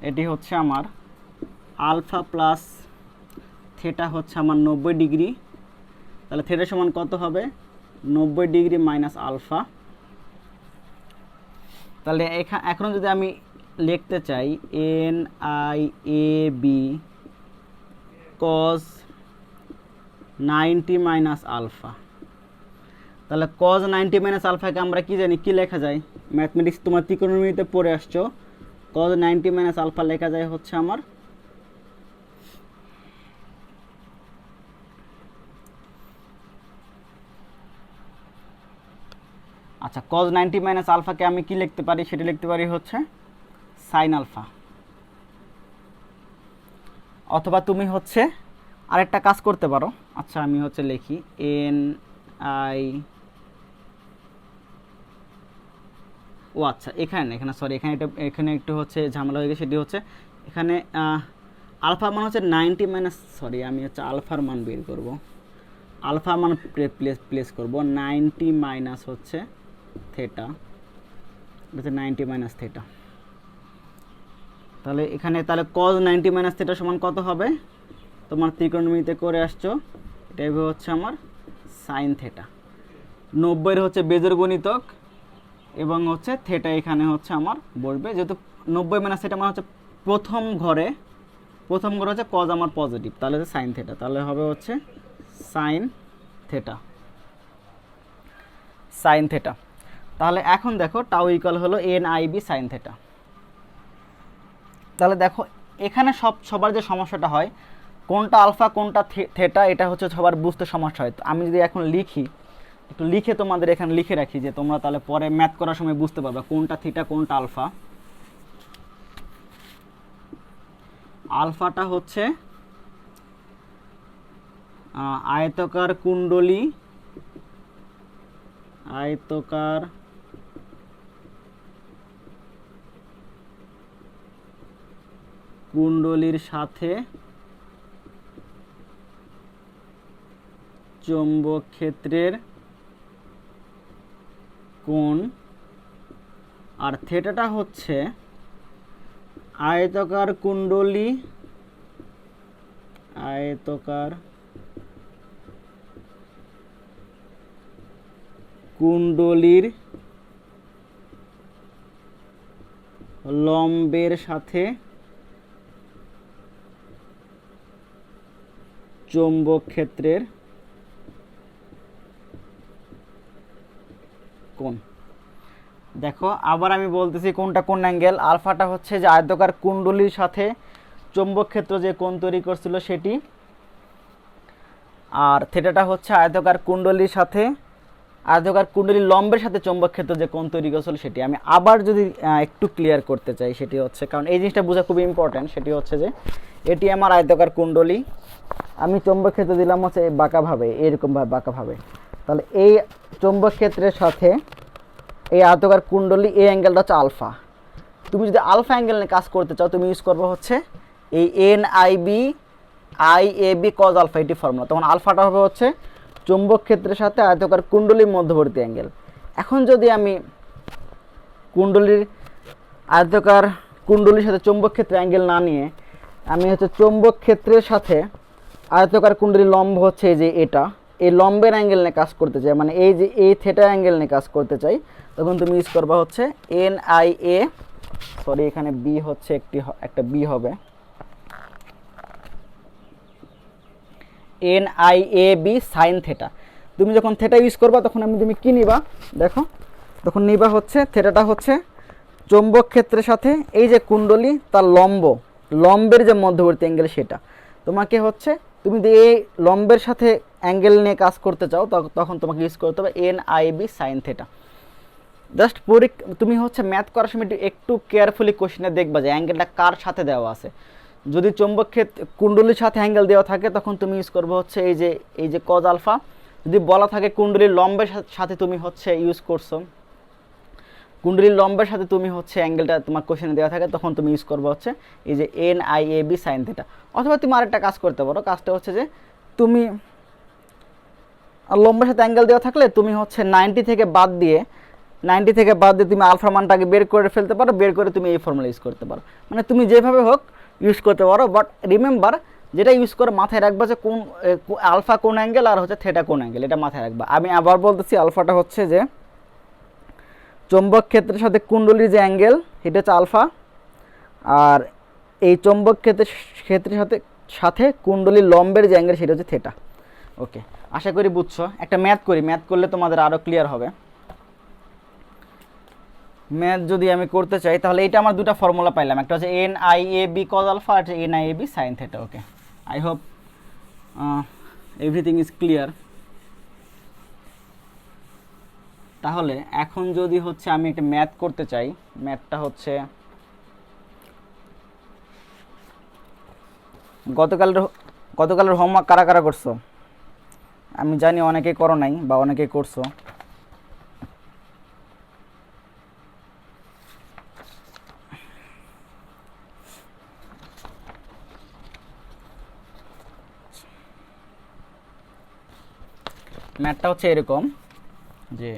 এটি হচ্ছে আমার আলফা প্লাস থিটা হচ্ছে আমার 90 ডিগ্রি। তাহলে থিটা সমান কত হবে? 90 ডিগ্রি মাইনাস আলফা। তাহলে এখন যদি আমি লিখতে চাই N I A B cos 90 minus alpha, তাহলে কজ 90 মাইনাস আলফাকে আমরা কি জানি, কি লেখা যায়? ম্যাথমেটিক্স তোমার ত্রিকোণমিতিতে পড়ে আসছো। কজ 90 মাইনাস আলফা লেখা যায় হচ্ছে আমার আচ্ছা, কজ 90 মাইনাস আলফাকে আমি কি লিখতে পারি? সেটা লিখতে পারি হচ্ছে সাইন আলফা। অথবা তুমি হচ্ছে আরেকটা কাজ করতে পারো। আচ্ছা আমি হচ্ছে লিখি এন আই, ও আচ্ছা এখানে সরি, এখানে একটু হচ্ছে ঝামেলা হয়ে গেছে। সেটি হচ্ছে এখানে আলফার মান হচ্ছে 90 মাইনাস, সরি আমি হচ্ছে আলফার মান বের করব। আলফার মান প্লেস করব 90 মাইনাস হচ্ছে থিটা, এটা 90 মাইনাস থিটা। তাহলে এখানে তাহলে কজ 90 মাইনাস থিটা সমান কত হবে? তোমার ত্রিকোণমিতিতে করে আসছো, এটাই হচ্ছে আমার সাইন থিটা। 90 হচ্ছে বেজোর গণিতক এবং হচ্ছে থিটা এখানে হচ্ছে আমার বসবে, যেহেতু 90 মাইনাস থিটা মানে হচ্ছে প্রথম ঘরে হচ্ছে কজ আমার পজিটিভ, তাহলে হচ্ছে সাইন থিটা। তাহলে হবে হচ্ছে সাইন থিটা। তাহলে এখন দেখো টাউ ইকুয়াল হলো N I B sine theta. তাহলে দেখো এখানে সবার যে সমস্যাটা হয় কোনটা আলফা কোনটা থেটা, এটা হচ্ছে সবার বুঝতে সমস্যা হয়। তো আমি যদি এখন লিখি, একটু লিখে তোমাদের এখানে লিখে রাখি যে তোমরা তাহলে পরে ম্যাথ করার সময় বুঝতে পারবে কোনটা থিটা কোনটা আলফা। আলফাটা হচ্ছে আয়তকার কুণ্ডলী, আয়তকার কুণ্ডলীর সাথে চৌম্বক ক্ষেত্রের কোণ, আর থেটাটা হচ্ছে আয়তকার কুণ্ডলী, আয়তকার কুণ্ডলীর লম্বের সাথে চৌম্বক ক্ষেত্রের কোণ। দেখো আবার আমি বলতেছি কোনটা কোন অ্যাঙ্গেল। আলফাটা হচ্ছে যে আয়তকার কুণ্ডলীর সাথে চৌম্বক ক্ষেত্র যে কোণ তৈরি করছিল সেটি, আর থেটাটা হচ্ছে আয়তকার কুণ্ডলীর সাথে আয়তকার কুণ্ডলীর লম্বের সাথে চৌম্বক ক্ষেত্র যে কোণ তৈরি করছিল সেটি। আমি আবার যদি একটু ক্লিয়ার করতে চাই, সেটি হচ্ছে, কারণ এই জিনিসটা বোঝা খুবই ইম্পর্ট্যান্ট, সেটি হচ্ছে যে এটি আমার আয়তকার কুণ্ডলী, আমি চৌম্বক ক্ষেত্র দিলাম হচ্ছে বাঁকাভাবে, এরকমভাবে বাঁকাভাবে। তাহলে এই চৌম্বক ক্ষেত্রের সাথে এই আয়তকার কুণ্ডলী, এই অ্যাঙ্গেলটা হচ্ছে আলফা। তুমি যদি আলফা অ্যাঙ্গেল নিয়ে কাজ করতে চাও তুমি ইউজ করবে হচ্ছে এই N I B I A B cos alpha, এটি ফর্মুলা। তখন আলফাটা হবে হচ্ছে চৌম্বক ক্ষেত্রের সাথে আয়তকার কুণ্ডলীর মধ্যবর্তী অ্যাঙ্গেল। এখন যদি আমি কুণ্ডলীর আয়তকার কুণ্ডলীর সাথে চৌম্বক ক্ষেত্রে অ্যাঙ্গেল না নিয়ে আমি হচ্ছে চৌম্বক ক্ষেত্রের সাথে আয়তকার কুণ্ডলীর লম্ব হচ্ছে এই যে এটা, এই লম্বের অ্যাঙ্গেল নিয়ে কাজ করতে চাই, মানে এই যে এই থেটা অ্যাঙ্গেল নিয়ে কাজ করতে চাই, তখন তুমি ইউজ করবা হচ্ছে এন আই এ, সরি এখানে বি হচ্ছে একটা বি হবে, N I A B sine theta. তুমি যখন থেটা ইউজ করবা তখন তুমি কি নিবা, দেখো তখন নিবা হচ্ছে থেটাটা হচ্ছে চৌম্বক ক্ষেত্রের সাথে এই যে কুণ্ডলী তার লম্বের যে মধ্যবর্তী অ্যাঙ্গেল সেটা। তোমাকে হচ্ছে তুমি যদি এই লম্বের সাথে অ্যাঙ্গেল নিয়ে কাজ করতে চাও তখন তোমাকে ইউজ করতে হবে N I B sine theta. Just তুমি হচ্ছে ম্যাথ করার সময় একটু কেয়ারফুলি কোশ্চেনে দেখবা যে অ্যাঙ্গেলটা কার সাথে দেওয়া আছে। যদি চৌম্বক ক্ষেত্র কুণ্ডলীর সাথে অ্যাঙ্গেল দেওয়া থাকে তখন তুমি ইউজ করবে হচ্ছে এই যে কজ আলফা। যদি বলা থাকে কুণ্ডলীর লম্বের সাথে তুমি হচ্ছে ইউজ করছো, কুণ্ডলীর লম্বের সাথে তুমি হচ্ছে অ্যাঙ্গেলটা তোমার কোশ্চেনে দেওয়া থাকে তখন তুমি ইউজ করবে হচ্ছে এই যে N I A B sine theta. অথবা তুমি আরেকটা কাজ করতে পারো, কাজটা হচ্ছে যে তুমি লম্বের সাথে অ্যাঙ্গেল দেওয়া থাকলে তুমি হচ্ছে 90 থেকে বাদ দিয়ে তুমি আলফা মানটাকে বের করে ফেলতে পারো, বের করে তুমি এই ফর্মুলা ইউজ করতে পারো, মানে তুমি যেভাবে হোক ইউজ করতে পারো। বাট রিমেম্বার যেটা ইউজ করে মাথায় রাখবা যে কোন আলফা কোন অ্যাঙ্গেল আর হচ্ছে থেটা কোন অ্যাঙ্গেল, এটা মাথায় রাখবা। আমি আবার বলতেছি, আলফাটা হচ্ছে যে চৌম্বক ক্ষেত্রের সাথে কুণ্ডলীর যে অ্যাঙ্গেল এটা হচ্ছে আলফা, আর এই চৌম্বক ক্ষেত্রের সাথে কুণ্ডলীর লম্বের যে অ্যাঙ্গেল সেটা হচ্ছে থেটা। ওকে, আশা করি বুঝছো। একটা ম্যাথ করি, ম্যাথ করলে তোমাদের আরও ক্লিয়ার হবে। ম্যাথ যদি আমি করতে চাই তাহলে এটা আমার দুটো ফর্মুলা পাইলাম, একটা হচ্ছে N I A B cos alpha আর N I A B sine theta. Okay, I hope everything is clear. তাহলে এখন যদি হচ্ছে আমি একটা ম্যাথ করতে চাই, ম্যাথটা হচ্ছে গতকালের হোমওয়ার্ক কারা কারা করছো? আমি জানি অনেকে করো নাই বা অনেকে করছো। ম্যাথটা হচ্ছে এরকম যে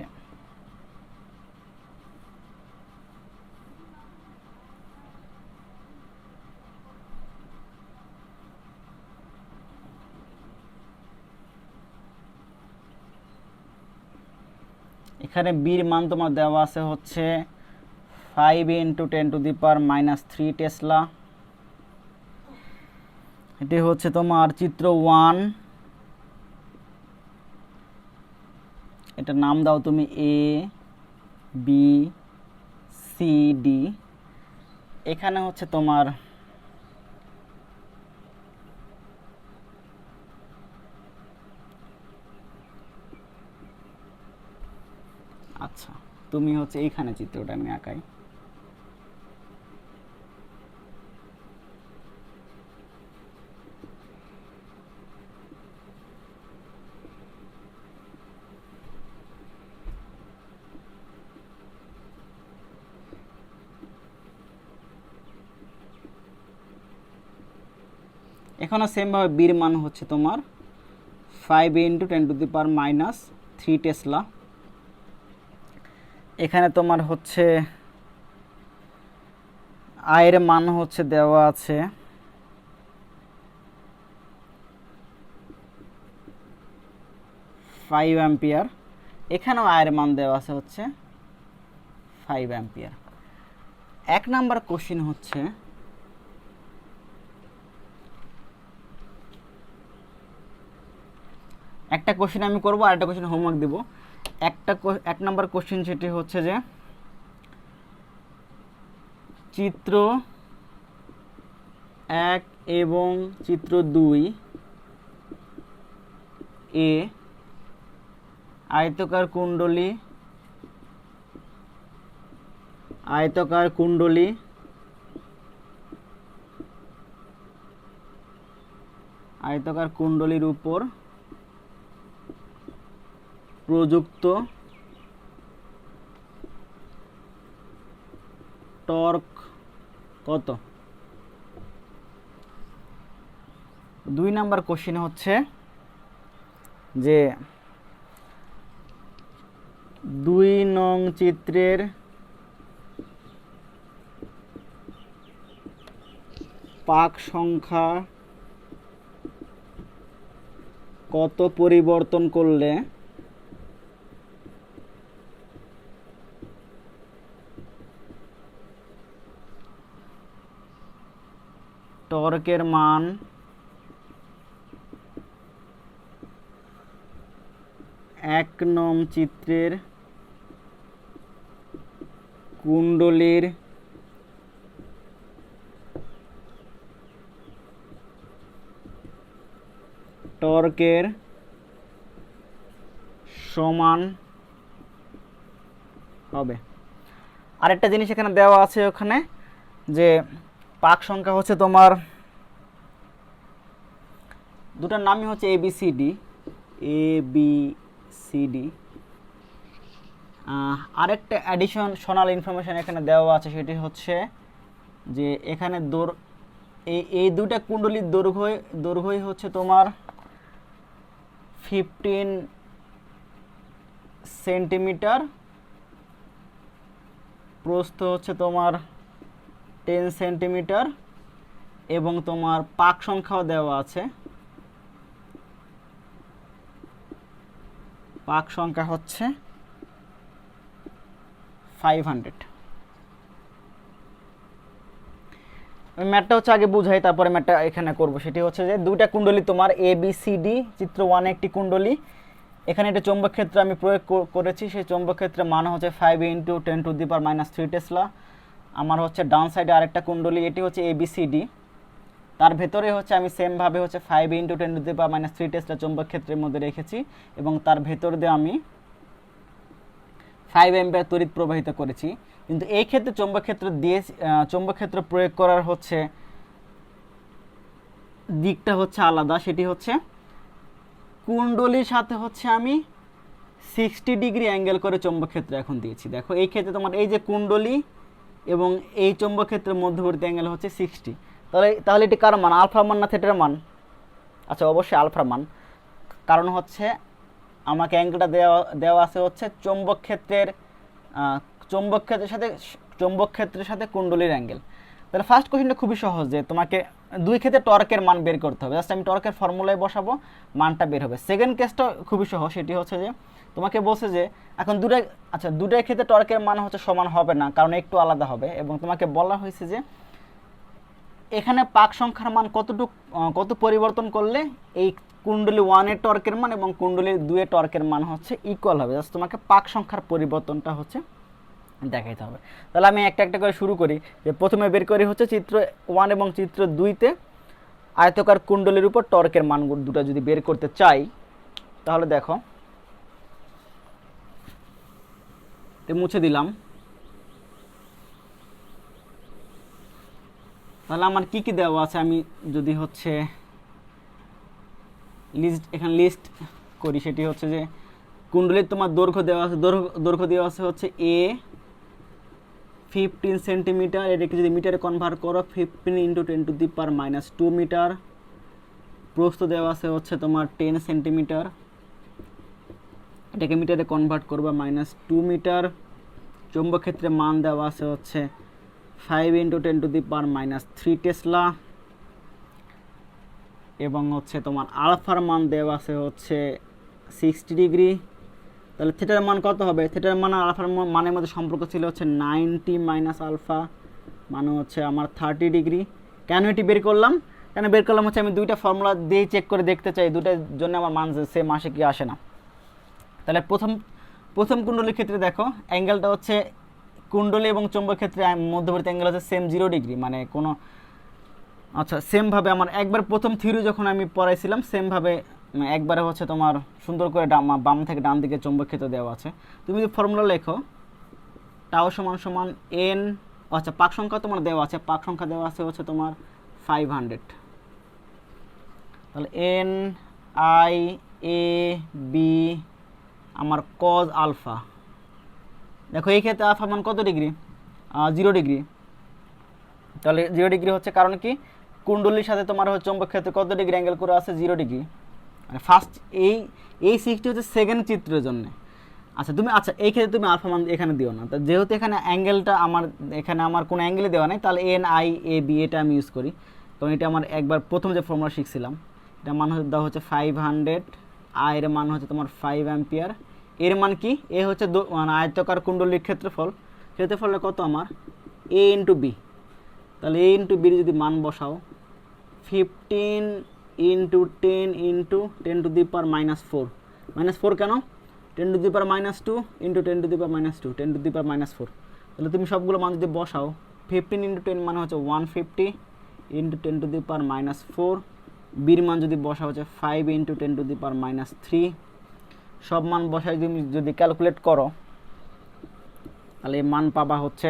এখানে বির মান তোমার দেওয়া আছে হচ্ছে 5 × 10⁻³ টেসলা। এটি হচ্ছে তোমার চিত্র 1, এটার নাম দাও তুমি এ বি সি ডি, এখানে হচ্ছে তোমার আচ্ছা তুমি হচ্ছে এইখানে চিত্রটা আমি আঁকাই। এখানে সেমভাবে বির মান হচ্ছে তোমার 5 × 10⁻³ টেসলা। এখানে তোমার হচ্ছে আয়ের মান হচ্ছে দেওয়া আছে 5 অ্যাম্পিয়ার, এখানেও আয়ের মান দেওয়া আছে হচ্ছে 5 অ্যাম্পিয়ার। 1 নাম্বার কোশ্চিন হচ্ছে একটা কোশ্চেন আমি করব আর একটা কোশ্চেন হোমওয়ার্ক দেব। 1 নাম্বার কোশ্চেন সেটি হচ্ছে যে চিত্র 1 এবং চিত্র 2 এ আয়তাকার কুণ্ডলী কুণ্ডলীর উপর প্রযুক্ত টর্ক কত? 2 নাম্বার কোশ্চেন হচ্ছে যে 2 নং চিত্রের পাক সংখ্যা কত পরিবর্তন করলে টর্কের মান 1 নং চিত্রের কুণ্ডলীর টর্কের সমান হবে। আরেকটা জিনিস এখানে দেওয়া আছে ওখানে যে পাক সংখ্যা হচ্ছে তোমার দুটার নামই হচ্ছে এবিসিডি। আরেকটা অ্যাডিশনাল ইনফরমেশন এখানে দেওয়া আছে, সেটি হচ্ছে যে এখানে এই দুটা কুণ্ডলীর দৈর্ঘ্যই হচ্ছে তোমার 15 সেন্টিমিটার, প্রস্থ হচ্ছে তোমার 10 সেন্টিমিটার এবং তোমার পাক সংখ্যাও দেওয়া আছে। পাক সংখ্যা হচ্ছে 500। ম্যাথটা হচ্ছে আগে বুঝাই তারপরে ম্যাথটা এখানে করব। সেটি হচ্ছে যে দুইটা কুণ্ডলী তোমার এবিসিডি, চিত্র 1 একটি কুণ্ডলী, এখানে একটা চৌম্বক ক্ষেত্র আমি প্রয়োগ করেছি। সেই চৌম্বক ক্ষেত্রের মান হচ্ছে 5 × 10⁻³ টেসলা। আমার হচ্ছে ডান সাইডে আরেকটা কুণ্ডলী, এটি হচ্ছে এবিসিডি, তার ভেতরে হচ্ছে আমি সেমভাবে হচ্ছে 5 × 10⁻³ টেসলা চৌম্বক ক্ষেত্রের মধ্যে রেখেছি এবং তার ভেতর দিয়ে আমি 5 অ্যাম্পিয়ার তড়িৎ প্রবাহিত করেছি। কিন্তু এই ক্ষেত্রে চৌম্বক ক্ষেত্র প্রয়োগ করার হচ্ছে দিকটা হচ্ছে আলাদা। সেটি হচ্ছে কুণ্ডলীর সাথে হচ্ছে আমি 60 ডিগ্রি অ্যাঙ্গেল করে চৌম্বক ক্ষেত্র এখন দিয়েছি। দেখো এই ক্ষেত্রে তোমার এই যে কুণ্ডলী এবং এই চৌম্বক ক্ষেত্রের মধ্যবর্তী অ্যাঙ্গেল হচ্ছে 60। তাহলে এটি কার মান, আলফা মান না থিটার মান? আচ্ছা অবশ্যই আলফার মান, কারণ হচ্ছে আমাকে অ্যাঙ্গেলটা দেওয়া আছে হচ্ছে চৌম্বক ক্ষেত্রের সাথে কুণ্ডলীর অ্যাঙ্গেল। তাহলে ফার্স্ট কোশ্চেনটা খুবই সহজ, যে তোমাকে দুই ক্ষেত্রে টর্কের মান বের করতে হবে। জাস্ট আমি টর্কের ফর্মুলায় বসাবো, মানটা বের হবে। সেকেন্ড কেসটা খুবই সহজ, সেটি হচ্ছে যে তোমাকে বলছে যে এখন দুটাই ক্ষেত্রে টর্কের মান হচ্ছে সমান হবে না, কারণ একটু আলাদা হবে, এবং তোমাকে বলা হয়েছে যে এখানে পাক সংখ্যার মান কত পরিবর্তন করলে এই কুণ্ডলী 1 এর টর্কের মান এবং কুণ্ডলী 2 এর টর্কের মান হচ্ছে ইকুয়াল হবে। জাস্ট তোমাকে পাক সংখ্যার পরিবর্তনটা হচ্ছে দেখাইতে হবে। তাহলে আমি একটা একটা করে শুরু করি। যে প্রথমে বের করি হচ্ছে চিত্র 1 এবং চিত্র 2তে আয়তকার কুণ্ডলীর উপর টর্কের মান দুটো যদি বের করতে চাই, তাহলে দেখো, মুছে দিলাম। তাহলে আমার কি কি দেওয়া আছে, আমি যদি হচ্ছে লিস্ট করি, সেটি হচ্ছে যে কুণ্ডলীর তোমার দৈর্ঘ্য দেওয়া আছে, দৈর্ঘ্য দেওয়া আছে হচ্ছে এ 15 সেন্টিমিটার, এটাকে যদি মিটারে কনভার্ট করো 15 × 10⁻² মিটার। প্রস্থ দেওয়া আছে হচ্ছে তোমার 10 সেন্টিমিটার, এটাকে মিটারে কনভার্ট করবা -2 মিটার। চৌম্বক ক্ষেত্রে মান দেওয়া আছে হচ্ছে 5 × 10⁻³ টেসলা, এবং হচ্ছে তোমার আলফার মান দেওয়া আছে হচ্ছে 60 ডিগ্রি। তাহলে থিটার মান কত হবে? থিটার মান আর আলফার মানের মধ্যে সম্পর্ক ছিল হচ্ছে 90 - আলফা, মানে হচ্ছে আমার 30 ডিগ্রি। কেন এটি বের করলাম? হচ্ছে আমি দুইটা ফর্মুলা দিয়ে চেক করে দেখতে চাই দুটার জন্য আমার মান সেম আসে কি আসে না। তাহলে প্রথম কুণ্ডলীর ক্ষেত্রে দেখো, অ্যাঙ্গেলটা হচ্ছে কুণ্ডলী এবং চৌম্বক ক্ষেত্রে মধ্যবর্তী অ্যাঙ্গেল হচ্ছে সেম 0 ডিগ্রি, মানে কোনো আচ্ছা সেমভাবে আমার একবার প্রথম থিওরি যখন আমি পড়াইছিলাম সেমভাবে একবারে হচ্ছে তোমার সুন্দর করে বাম থেকে ডান দিকে চৌম্বক ক্ষেত্র দেওয়া আছে। তুমি যদি ফর্মুলা লেখো টাও সমান এন, আচ্ছা পাক সংখ্যা তোমার দেওয়া আছে, পাক সংখ্যা দেওয়া আছে হচ্ছে তোমার 500। তাহলে এন আই এ বি আমার কজ আলফা, দেখো এই ক্ষেত্রে আলফা মান কত ডিগ্রি? 0 ডিগ্রি। তাহলে 0 ডিগ্রি হচ্ছে কারণ কি, কুণ্ডলীর সাথে তোমার হচ্ছে চৌম্বক ক্ষেত্রে কত ডিগ্রি অ্যাঙ্গেল করে আছে? 0 ডিগ্রি। মানে ফার্স্ট এই 60 হচ্ছে সেকেন্ড চিত্রের জন্য। আচ্ছা এই ক্ষেত্রে তুমি আলফা মান এখানে দিও না, তা যেহেতু এখানে অ্যাঙ্গেলটা আমার কোনো অ্যাঙ্গেলে দেওয়া নেই, তাহলে এন আই এ বি এটা আমি ইউজ করি, কারণ এটা আমার একবার প্রথম যে ফর্মুলা শিখছিলাম, এটা মান দেওয়া হচ্ছে 500, আই এর মান হচ্ছে তোমার 5 অ্যাম্পিয়ার। এর মান কি? এ হচ্ছে মানে আয়তকার কুণ্ডলীর ক্ষেত্রফলটা কত আমার? এ ইন্টু বি। তাহলে এ ইন্টু বির যদি মান বসাও 15 × 10 × 10⁻⁻4, -4 কেন? 10⁻² × 10⁻², 10⁻⁴। তাহলে তুমি সবগুলো মান যদি বসাও 15 × 10 মানে হচ্ছে 150 × 10⁻⁴, বির মান যদি বসা হচ্ছে 5 × 10⁻³ সব মান বসাই তুমি যদি ক্যালকুলেট করো, তাহলে এই মানটা পাবা হচ্ছে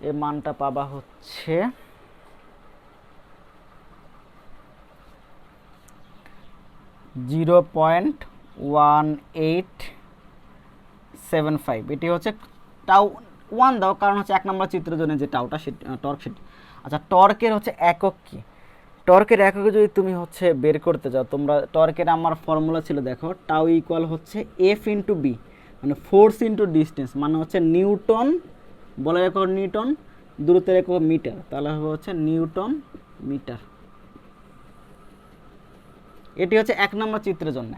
0.1875। এটি হচ্ছে টাউ 1 দাও, কারণ হচ্ছে 1 নম্বর চিত্রের জন্য যে টাউটা টর্ক সেটি। আচ্ছা টর্কের হচ্ছে একক কি? টর্কের এককে যদি তুমি হচ্ছে বের করতে যাও, তোমরা টর্কের আমার ফর্মুলা ছিল দেখো, টাউ ইকুয়াল হচ্ছে এফ ইন্টু বি, মানে ফোর্স ইন্টু ডিস্টেন্স, মানে হচ্ছে নিউটন, বলের একক নিউটন, দূরত্বের একক মিটার, তাহলে হবে হচ্ছে নিউটন মিটার। এটি হচ্ছে 1 নম্বর চিত্রের জন্য।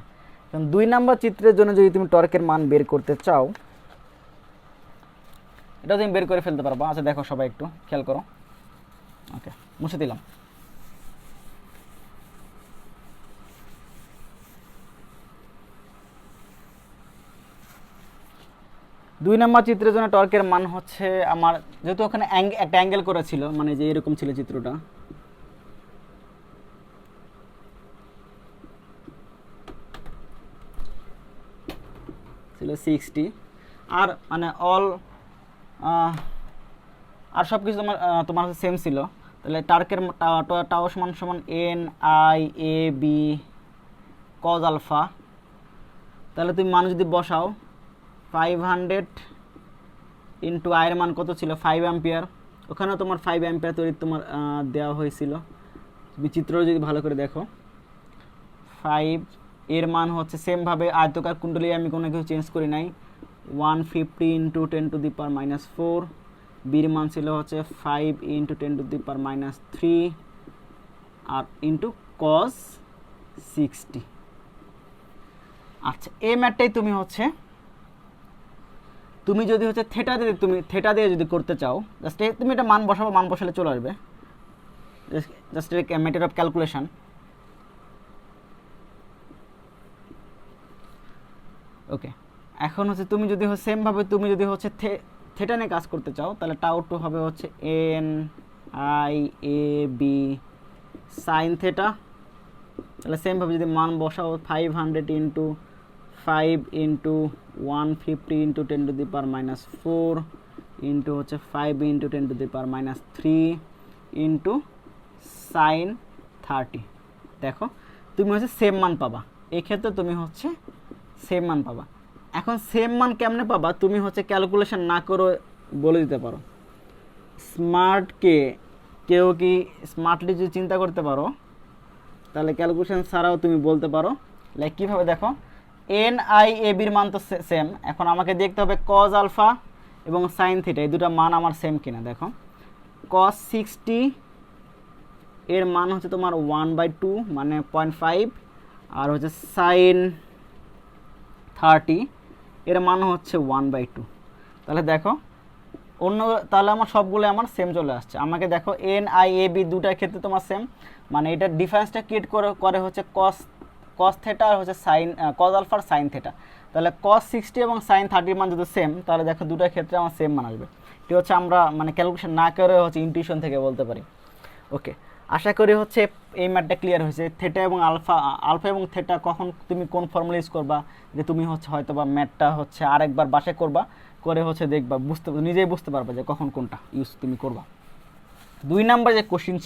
কারণ 2 নম্বর চিত্রের জন্য যদি তুমি টর্কের মান বের করতে চাও, এটা তুমি বের করে ফেলতে পারবা। আচ্ছা দেখো সবাই একটু খেয়াল করো, ওকে মুছে দিলাম। দুই নম্বর চিত্রের জন্য টর্কের মান হচ্ছে আমার, যেহেতু ওখানে একটা অ্যাঙ্গেল করা ছিল, মানে যে এরকম ছিল চিত্রটা, ছিল 60, আর মানে আর সব কিছু তোমার সেম ছিল। তাহলে টার্কের টাও সমান N I A B cos alpha. তাহলে তুমি মান যদি বসাও 500 ইন্টু আয়ের মান কত ছিল? 5 অ্যাম্পিয়ার। ওখানেও তোমার 5 অ্যাম্পিয়ার তৈরি তোমার দেওয়া হয়েছিল, তুমি চিত্র যদি ভালো করে দেখো। 5 এর মান হচ্ছে সেমভাবে আয়তকার কুণ্ডলী, আমি কোনো কিছু চেঞ্জ করি নাই, 150 × 10⁻⁴। বির মান ছিল হচ্ছে 5 × 10⁻³ আর ইন্টু কস 60। আচ্ছা এই ম্যাথটাই তুমি যদি হচ্ছে থেটা দিয়ে যদি করতে চাও, জাস্ট তুমি এটা মান বসাবো, মান বসালে চলে আসবে, জাস্ট ম্যাটার অফ ক্যালকুলেশন। ওকে এখন হচ্ছে তুমি যদি সেমভাবে তুমি যদি হচ্ছে থেটা নিয়ে কাজ করতে চাও তাহলে টাউ টু হবে হচ্ছে N I A B sine theta. তাহলে সেমভাবে যদি মান বসাও 500 ইন্টু 5 ইন্টু 150 ইন্টু 10⁻⁻4 ইন্টু হচ্ছে 5 ইন্টু 10⁻³ ইন্টু সাইন 30। দেখো তুমি হচ্ছে সেম মান পাবা, এক্ষেত্রে তুমি হচ্ছে সেম মান পাবা। এখন সেম মান কেমনে পাবা তুমি হচ্ছে ক্যালকুলেশন না করে বলে দিতে পারো। কেউ কি স্মার্টলি যদি চিন্তা করতে পারো তাহলে ক্যালকুলেশন ছাড়াও তুমি বলতে পারো। লাইক কীভাবে দেখো, এন আই এ বির মান তো সেম, এখন আমাকে দেখতে হবে কজ আলফা এবং সাইন থিটা এই দুটো মান আমার সেম কিনা। দেখো কস 60 এর মান হচ্ছে তোমার 1/2 মানে 0.5, আর হচ্ছে সাইন 30 এর মান হচ্ছে 1/2। তাহলে দেখো তাহলে আমার সবগুলো আমার সেম চলে আসছে। আমাকে দেখো এন আই এ বি দুটার ক্ষেত্রে তোমার সেম, মানে এটা ডিফারেন্সটা ক্রিয়েট করে হচ্ছে কস থেটা আর হচ্ছে সাইন কজ আলফার সাইন থেটা। তাহলে কস 60 এবং সাইন 30 মান যদি সেম তাহলে দেখো দুটার ক্ষেত্রে আমার সেম মান আসবে। এটি হচ্ছে আমরা মানে ক্যালকুলেশন না করে হচ্ছে ইনটিউশন থেকে বলতে পারি। ওকে, আশা করি হচ্ছে এই ম্যাথটা ক্লিয়ার হয়েছে। থেটা এবং আলফা এবং থেটা কখন তুমি কোন ফর্মুলা ইউজ করবা, যে তুমি হচ্ছে হয়তো বা ম্যাথটা হচ্ছে আরেকবার বাসায় করবা, করে হচ্ছে দেখবা নিজেই বুঝতে পারবা যে কখন কোনটা ইউজ তুমি করবা। 2 নাম্বার যে কোশ্চিন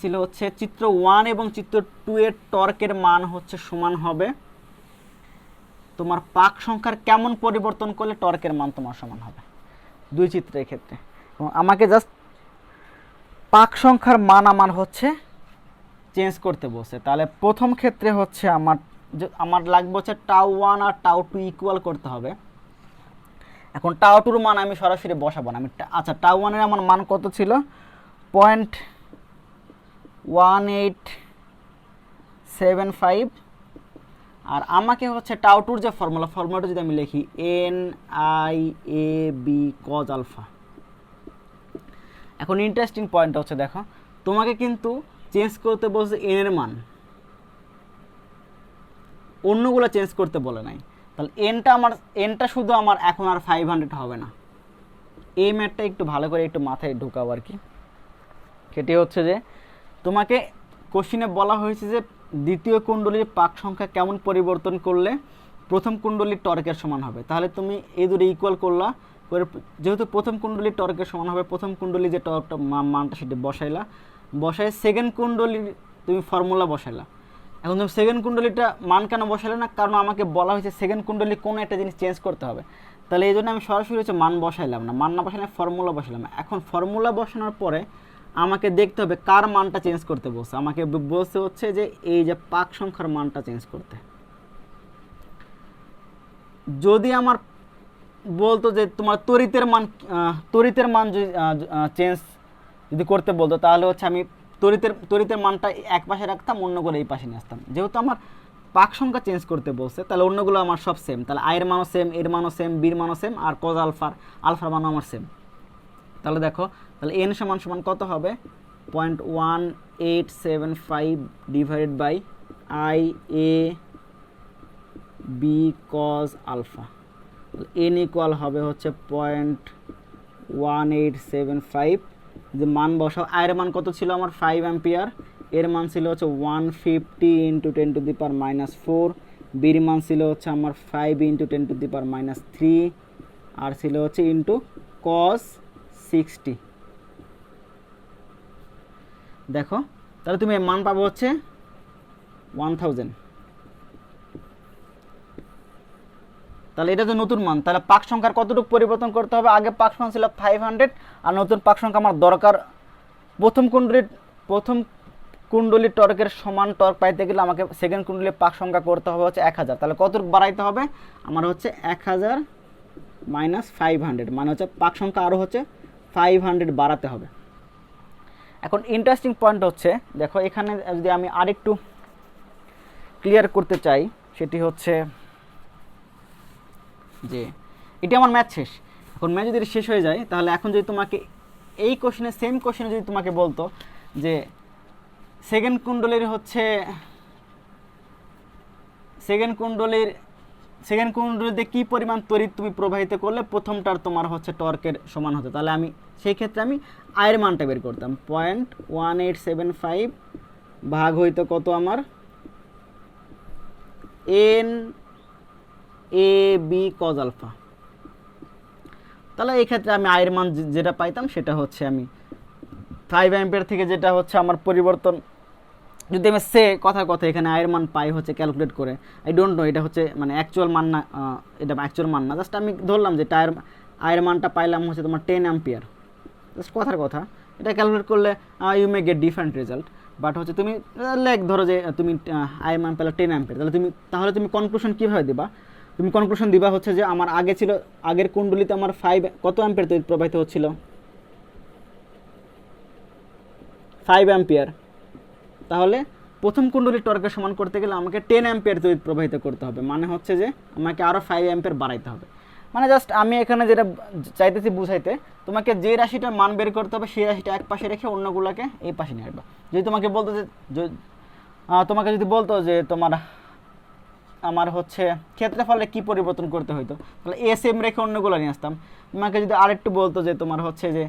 ছিল হচ্ছে চিত্র 1 এবং চিত্র 2 এর টর্কের মান হচ্ছে সমান হবে তোমার পাক সংখ্যার কেমন পরিবর্তন করলে টর্কের মান তোমার সমান হবে। দুই চিত্রের ক্ষেত্রে আমাকে জাস্ট পাক সংখ্যার মান আমার হচ্ছে চেঞ্জ করতে বসে। তাহলে প্রথম ক্ষেত্রে হচ্ছে আমার লাগবে হচ্ছে টাউ 1 আর টাউ 2 ইকুয়াল করতে হবে। এখন টাউ 2 মান আমি সরাসরি বসাবো না, আচ্ছা টাউ 1 এর আমার মান কত ছিল 0.1875, আর আমাকে হচ্ছে টাউ 2 যে ফর্মুলাটা যদি আমি লিখি N I A B cos alpha. এখন ইন্টারেস্টিং পয়েন্ট হচ্ছে দেখো তোমাকে কিন্তু চেঞ্জ করতে বলছে এন এর মান, অন্যগুলো চেঞ্জ করতে বলে নাই। তাহলে এনটা শুধু আমার এখন আর 500 হবে না। এই ম্যাথটা একটু ভালো করে একটু মাথায় ঢুকাবো আর কি। সেটি হচ্ছে যে তোমাকে কোশ্চিনে বলা হয়েছে যে দ্বিতীয় কুণ্ডলীর পাক সংখ্যা কেমন পরিবর্তন করলে প্রথম কুণ্ডলীর টর্কের সমান হবে। তাহলে তুমি এই দুটো ইকুয়াল করলা, যেহেতু প্রথম কুণ্ডলীর টর্কের সমান হবে, প্রথম কুণ্ডলী যে টর্কটা মানটা সেটি বসাই সেকেন্ড কুণ্ডলীর তুমি ফর্মুলা বসাইলা। এখন তুমি সেকেন্ড কুণ্ডলীটা মান কেন বসালে না, কারণ আমাকে বলা হয়েছে সেকেন্ড কুণ্ডলী কোনো একটা জিনিস চেঞ্জ করতে হবে। তাহলে এই জন্য আমি সরাসরি হচ্ছে মান বসাইলাম না, মান না বসালে ফর্মুলা বসালাম। এখন ফর্মুলা বসানোর পরে আমাকে দেখতে হবে কার মানটা চেঞ্জ করতে বলছে। আমাকে বলছে হচ্ছে যে এই যে পাক সংখ্যার মানটা চেঞ্জ করতে। যদি আমার বলতো যে তোমার তড়িতের মান চেঞ্জ যদি করতে বলতো তাহলে হচ্ছে আমি তড়িতের মানটা এক পাশে রাখতাম, অন্যগুলো এই পাশে নিয়ে আসতাম। যেহেতু আমার পাক সংখ্যা চেঞ্জ করতে বলছে তাহলে অন্যগুলো আমার সব সেম। তাহলে আয়ের মানও সেম, এর মানও সেম, বির মানও সেম, আর কজ আলফার মানও আমার সেম। তাহলে দেখো তাহলে এন সমান কত হবে 0.1875 divided by I A B cos alpha. N equal হবে হচ্ছে 0.1875। যে মান বসাও, আয়ের মান কত ছিল আমার 5 অ্যাম্পিয়ার, এর মান ছিল হচ্ছে 150 ইন্টু 10⁻⁴, বির মান ছিল হচ্ছে আমার 5 ইন্টু 10⁻³ আর ছিল হচ্ছে ইন্টু কস 60। দেখো তাহলে তুমি মান পাবো হচ্ছে 1000। তাহলে এটা তো নতুন মান, তাহলে পাক সংখ্যার কতটুকু পরিবর্তন করতে হবে। আগে পাক সংখ্যা ছিল 500 আর নতুন পাক সংখ্যা আমার দরকার প্রথম কুণ্ডলীর টর্কের সমান টর্ক পাইতে গেলে আমাকে সেকেন্ড কুণ্ডলীর পাক সংখ্যা করতে হবে হচ্ছে 1000। তাহলে কতটুকু বাড়াইতে হবে আমার হচ্ছে 1000 মাইনাস 500, মানে হচ্ছে পাক সংখ্যা আরও হচ্ছে 500 বাড়াতে হবে। এখন ইন্টারেস্টিং পয়েন্ট হচ্ছে দেখো এখানে যদি আমি আরেকটু ক্লিয়ার করতে চাই, সেটি হচ্ছে যে এটি আমার ম্যাথ শেষ। এখন ম্যাথ যদি শেষ হয়ে যায় তাহলে এখন যদি তোমাকে এই সেম কোশ্চেনে যদি তোমাকে বলতো যে সেকেন্ড কুণ্ডলীর সেকেন্ড কুণ্ডলীতে কি পরিমাণ তড়িৎ তুমি প্রবাহিত করলে প্রথমটার তোমার হচ্ছে টর্কের সমান হতো, তাহলে আমি সেই ক্ষেত্রে আমি আয়ের মানটা বের করতাম 0.1875 ভাগ হইতো কত আমার N A B cos alpha. তাহলে এই ক্ষেত্রে আমি আয়ের মান যেটা পাইতাম সেটা হচ্ছে আমি 5 অ্যাম্পিয়ার থেকে যেটা হচ্ছে আমার পরিবর্তন, যদি আমি কথার কথা এখানে আয়ের মান পাই হচ্ছে ক্যালকুলেট করে, আই ডোন্ট নো এটা হচ্ছে মানে অ্যাকচুয়াল মান না, এটা অ্যাকচুয়াল মান না, জাস্ট আমি ধরলাম যে আয়ের মানটা পাইলাম হচ্ছে তোমার 10 অ্যাম্পিয়ার, জাস্ট কথার কথা। এটা ক্যালকুলেট করলে you may get different result, but হচ্ছে তুমি ধরো যে তুমি আয়ের মান পেলে 10 অ্যাম্পিয়ার, তাহলে তুমি কনক্লুশন কীভাবে দিবা? তুমি কনক্লুশন দিবা হচ্ছে যে আমার আগের কুণ্ডলিতে আমার 5 কত অ্যাম্পিয়ার তড়িৎ প্রবাহিত হচ্ছিল, 5 অ্যাম্পিয়ার। তাহলে প্রথম কুণ্ডলীর টর্কের সমান করতে গেলে আমাকে 10 অ্যাম্পিয়ার তড়িৎ প্রবাহিত করতে হবে, মানে হচ্ছে যে আমাকে আরও 5 অ্যাম্পিয়ার বাড়াইতে হবে। মানে জাস্ট আমি এখানে যেটা চাইতেছি বুঝাইতে, তোমাকে যে রাশিটার মান বের করতে হবে সেই রাশিটা এক পাশে রেখে অন্যগুলোকে এই পাশে নিয়ে আসবা। যদি তোমাকে বলতো যে তোমার আমার হচ্ছে ক্ষেত্রফলে কি পরিবর্তন করতে হইতো, তাহলে এস এম রেখে অন্যগুলো নিয়ে আসতাম। তোমাকে যদি আরেকটু বলতো যে তোমার হচ্ছে যে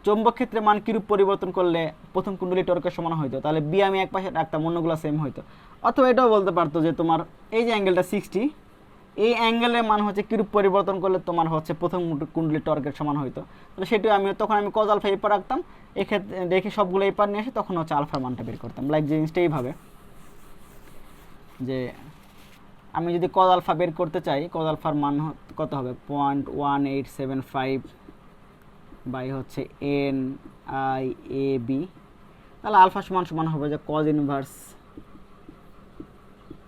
চৌম্বক ক্ষেত্রে মান কিরূপ পরিবর্তন করলে প্রথম কুণ্ডলী টর্কের সমান হইতো, তাহলে বি আমি এক পাশে রাখতাম, অন্যগুলো সেম হইতো। অথবা এটাও বলতে পারতো যে তোমার এই যে অ্যাঙ্গেলটা 60, এই অ্যাঙ্গেলের মান হচ্ছে কিরূপ পরিবর্তন করলে তোমার হচ্ছে প্রথম কুণ্ডলী টর্কের সমান হইতো, তাহলে সেটাও তখন আমি কজ আলফা এই পার রাখতাম, এক্ষেত্রে রেখে সবগুলো এই পার নিয়ে এসে তখন হচ্ছে আলফার মানটা বের করতাম। লাইক জিনিসটা এইভাবে যে আমি যদি কজ আলফা বের করতে চাই, কজ আলফার মান কত হবে 0.1875 বাই হচ্ছে এন আই এ বি, তাহলে আলফা সমান হবে যে কজ ইনভার্স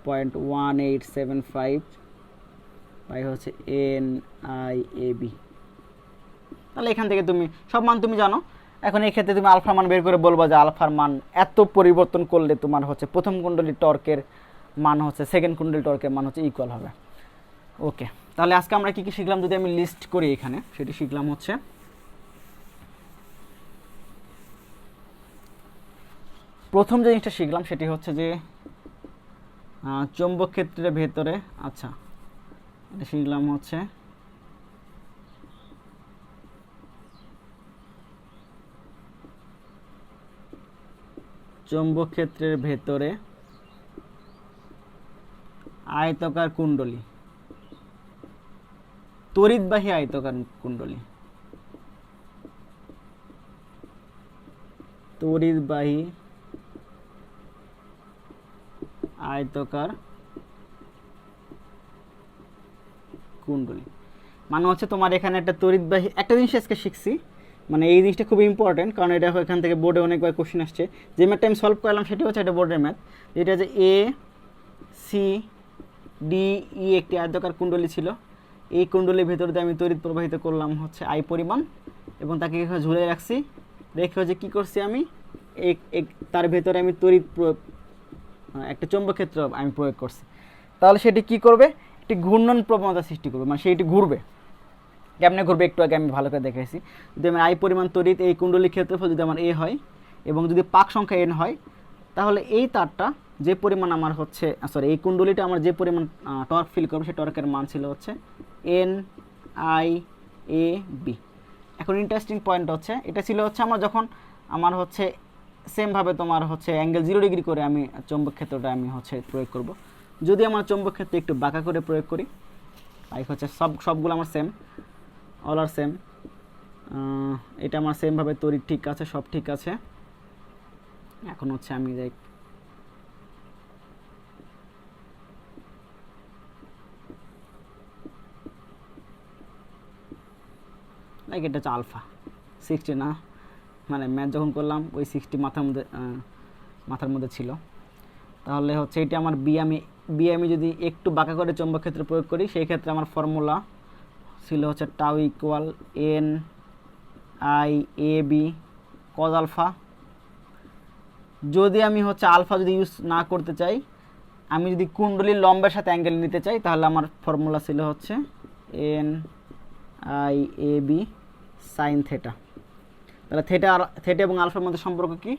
0.1875 বাই হচ্ছে এন আই এ বি। তাহলে এখান থেকে তুমি সব মান তুমি জানো। এখন এই ক্ষেত্রে তুমি আলফার মান বের করে বলবা যে আলফার মান এত পরিবর্তন করলে তোমার হচ্ছে প্রথম কুণ্ডলীর টর্কের মান হচ্ছে সেকেন্ড কুণ্ডলীর টর্কের মান হচ্ছে ইকুয়াল হবে। ওকে, তাহলে আজকে আমরা কী কী শিখলাম যদি আমি লিস্ট করি এখানে, সেটি শিখলাম হচ্ছে প্রথম যে জিনিসটা শিখলাম সেটি হচ্ছে যে চৌম্বক ক্ষেত্রের ভেতরে, আচ্ছা এটা শিখলাম হচ্ছে চৌম্বক ক্ষেত্রের ভেতরে আয়তাকার কুণ্ডলী, তড়িৎবাহী আয়তাকার কুণ্ডলী, তড়িৎবাহী আয়তাকার কুণ্ডলী মানে হচ্ছে তোমার এখানে একটা তড়িৎবাহী, একটা জিনিস আজকে শিখছি, মানে এই জিনিসটা খুব ইম্পর্টেন্ট, কারণ এটা এখান থেকে বোর্ডে অনেকবার কোশ্চেন আসছে। যে ম্যাথটা আমি সলভ করলাম সেটি হচ্ছে এটা বোর্ডের ম্যাথ, যেটা যে এ সি ডি ই একটি আয়তাকার কুণ্ডলী ছিল, এই কুণ্ডলীর ভেতর দিয়ে আমি তড়িৎ প্রবাহিত করলাম হচ্ছে আই পরিমাণ, এবং তাকে এখানে ঝুলে রাখছি, রেখে হচ্ছে কী করছি আমি তার ভেতরে আমি তড়িৎ একটা চৌম্বক ক্ষেত্র আমি প্রয়োগ করছি। তাহলে সেটি কি করবে, একটি ঘূর্ণন প্রবণতা সৃষ্টি করবে, মানে সেটি ঘুরবে। কেমনে ঘুরবে একটু আগে আমি ভালো করে দেখাইছি। যদি আমার আই পরিমাণ তড়িৎ এই কুণ্ডলীর ক্ষেত্রফল যদি আমার এ হয় এবং যদি পাক সংখ্যা এন হয়, তাহলে এই তারটা যে পরিমাণ আমার হচ্ছে এই কুণ্ডলীটা আমার যে পরিমাণ টর্ক ফিল করবে সেই টর্কের মান ছিল হচ্ছে এন আই এ বি। এখন ইন্টারেস্টিং পয়েন্ট হচ্ছে এটা ছিল হচ্ছে আমার যখন আমার হচ্ছে সেমভাবে তোমার হচ্ছে অ্যাঙ্গেল 0 ডিগ্রি করে আমি চৌম্বক ক্ষেত্রটা আমি হচ্ছে প্রয়োগ করব। যদি আমার চৌম্বক ক্ষেত্রে একটু বাঁকা করে প্রয়োগ করি, লাইক হচ্ছে সবগুলো আমার সেম, অল আর সেম, এটা আমার সেমভাবে তড়িৎ ঠিক আছে, সব ঠিক আছে। এখন হচ্ছে আমি যাই লাইক এটা হচ্ছে আলফা 60 না, মানে ম্যাথ যখন করলাম ওই 60 মাথার মধ্যে ছিল। তাহলে হচ্ছে এটা আমার বি আমি যদি একটু বাঁকা করে চৌম্বক ক্ষেত্রে প্রয়োগ করি, সেই ক্ষেত্রে আমার ফর্মুলা ছিল হচ্ছে tau equal N I A B cos alpha. যদি আমি হচ্ছে আলফা যদি ইউজ না করতে চাই, আমি যদি কুণ্ডলীর লম্বের সাথে অ্যাঙ্গেল নিতে চাই, তাহলে আমার ফর্মুলা ছিল হচ্ছে N I A B sine theta. তাহলে থেটা এবং আলফার মধ্যে সম্পর্ক কি,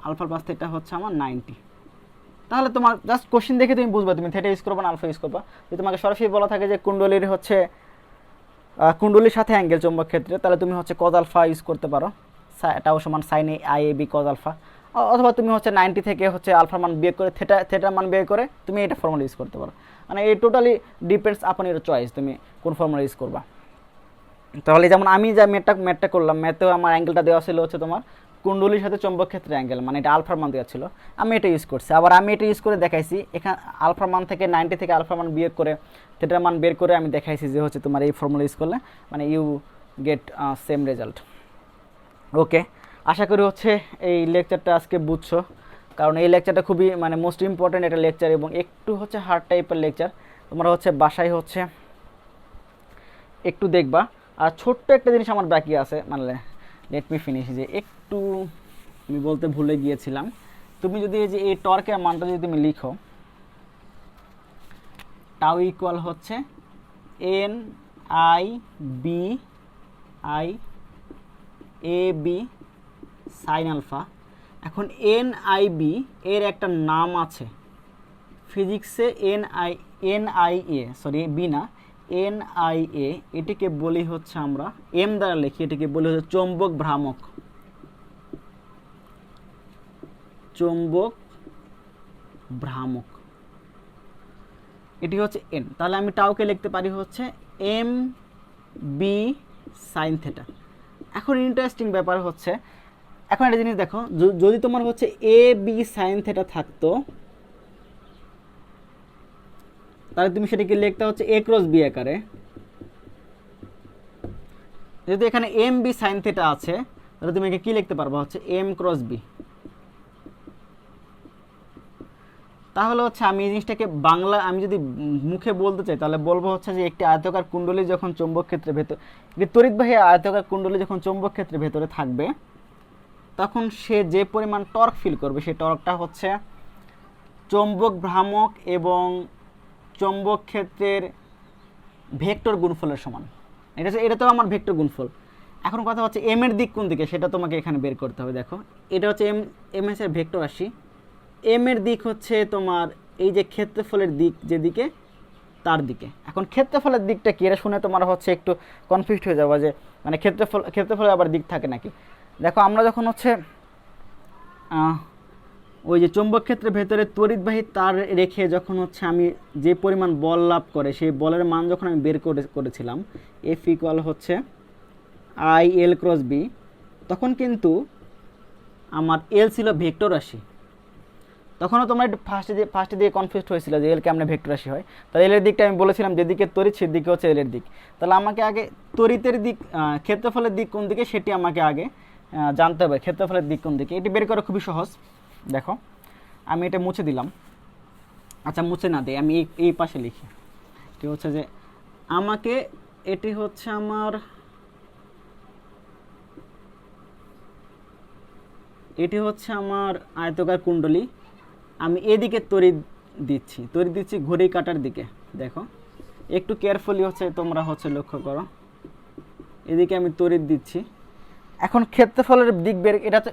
আলফার প্লাস থেটা হচ্ছে আমার 90। তাহলে তোমার জাস্ট কোশ্চেন দেখে তুমি বুঝবা তুমি থিটা ইউজ করবা না আলফা ইউজ করবা। যদি তোমাকে সরাসরি বলা থাকে যে কুণ্ডলীর হচ্ছে কুণ্ডলীর সাথে অ্যাঙ্গেল চৌম্বক ক্ষেত্রে, তাহলে তুমি হচ্ছে কজ আলফা ইউজ করতে পারো, এটাও সমান sine I A B cos alpha. অথবা তুমি হচ্ছে 90 থেকে হচ্ছে আলফার মান বিয়োগ করে থেটার মান বিয়োগ করে তুমি এটা ফর্মুলা ইউজ করতে পারো। মানে এই totally depends upon your choice তুমি কোন ফর্মুলা ইউজ করবা। তাহলে যেমন আমি যা ম্যাথটা করলাম, ম্যাথেও আমার অ্যাঙ্গেলটা দেওয়া ছিল হচ্ছে তোমার কুণ্ডলীর সাথে চৌম্বক ক্ষেত্রে অ্যাঙ্গেল, মানে এটা আলফার মান দেওয়া ছিল, আমি এটা ইউজ করছি। আবার আমি এটা ইউজ করে দেখাইছি এখানে আলফার মান থেকে 90 থেকে আলফার মান বিয়োগ করে থেটার মান বের করে আমি দেখাইছি যে হচ্ছে তোমার এই ফর্মুলা ইউজ করলে মানে ইউ গেট সেম রেজাল্ট। ওকে, আশা করি হচ্ছে এই লেকচারটা আজকে বুঝছো, কারণ এই লেকচারটা খুবই মানে মোস্ট ইম্পর্ট্যান্ট একটা লেকচার এবং একটু হচ্ছে হার্ড টাইপের লেকচার। তোমরা হচ্ছে বাসায় হচ্ছে একটু দেখবা। আর ছোট্ট একটা জিনিস আমার বাকি আছে, মানে লেট মি ফিনিশ, যে একটু আমি বলতে ভুলে গিয়েছিলাম। তুমি যদি এই যে এই টর্কের মানটা যদি তুমি লিখো, টাউ ইকুয়াল হচ্ছে N I B I A B sine alpha. এখন এন আই বি এর একটা নাম আছে ফিজিক্সে, N I A sorry B না, এন আই এ, এটিকে বলি হচ্ছে আমরা এম দ্বারা লিখি, এটিকে বলি হচ্ছে চৌম্বক ভ্রামক। চৌম্বক ভ্রামক এটি হচ্ছে এন। তাহলে আমি টাউকে লিখতে পারি হচ্ছে এম বি সাইন থেটা। এখন ইন্টারেস্টিং ব্যাপার হচ্ছে, এখন একটা জিনিস দেখো, যদি তোমার হচ্ছে এ বি সাইন থেটা থাকতো তাহলে তুমি সেটাকে লিখতে হচ্ছে এ ক্রস বি আকারে। যদি এখানে এম বি সাইন থেটা আছে তাহলে তুমি একে কি লিখতে পারবা হচ্ছে এম ক্রস বি। তাহলে হচ্ছে আমি এই জিনিসটাকে বাংলা আমি যদি মুখে বলতে চাই তাহলে বলবো হচ্ছে যে একটি আয়তাকার কুণ্ডলী যখন চৌম্বক ক্ষেত্রের ভেতর, একটি তড়িৎবাহী আয়তাকার কুণ্ডলী যখন চৌম্বক ক্ষেত্রের ভেতরে থাকবে তখন সে যে পরিমাণ টর্ক ফিল করবে সেই টর্কটা হচ্ছে চৌম্বক ভ্রামক এবং চৌম্বক ক্ষেত্রের ভেক্টর গুণফলের সমান। এটা তো আমার ভেক্টর গুণফল। এখন কথা হচ্ছে এম এর দিক কোন দিকে সেটা তোমাকে এখানে বের করতে হবে। দেখো এটা হচ্ছে এম এর ভেক্টর রাশি, এম এর দিক হচ্ছে তোমার এই যে ক্ষেত্রফলের দিক যেদিকে তার দিকে। এখন ক্ষেত্রফলের দিকটা কি এটা শুনে তোমার হচ্ছে একটু কনফিউজড হয়ে যাবে যে মানে ক্ষেত্রফলের আবার দিক থাকে নাকি। দেখো আমরা যখন হচ্ছে ওই যে চৌম্বক ক্ষেত্রের ভেতরে তড়িৎবাহী তার রেখে যখন হচ্ছে আমি যে পরিমাণ বল লাভ করে সেই বলের মান যখন আমি বের করেছিলাম এফ ইকুয়াল হচ্ছে আই এল ক্রস বি, তখন কিন্তু আমার এল ছিল ভেক্টর রাশি। তখনও তোমরা একটু ফার্স্টে দিয়ে কনফিউজড হয়েছিল যে এল কেমনে ভেক্টর রাশি হয়। তাহলে এলের দিকটা আমি বলেছিলাম যেদিকে তড়িৎ সেদিকে হচ্ছে এলের দিক। তাহলে আমাকে আগে তড়িতের দিক ক্ষেত্রফলের দিক কোন দিকে সেটি আমাকে আগে জানতে হবে, ক্ষেত্রফলের দিক কোন দিকে। এটি বের করা খুবই সহজ। দেখো আমি এটা মুছে দিলাম, আচ্ছা মুছে না দিই, আমি এই পাশে লিখি। এটি হচ্ছে যে আমাকে এটি হচ্ছে আমার আয়তকার কুণ্ডলী, আমি এদিকে তড়িৎ দিচ্ছি ঘড়ি কাটার দিকে। দেখো একটু কেয়ারফুলি হচ্ছে তোমরা হচ্ছে লক্ষ্য করো, এদিকে আমি তড়িৎ দিচ্ছি। এখন ক্ষেত্রফলের দিক বের, এটা তো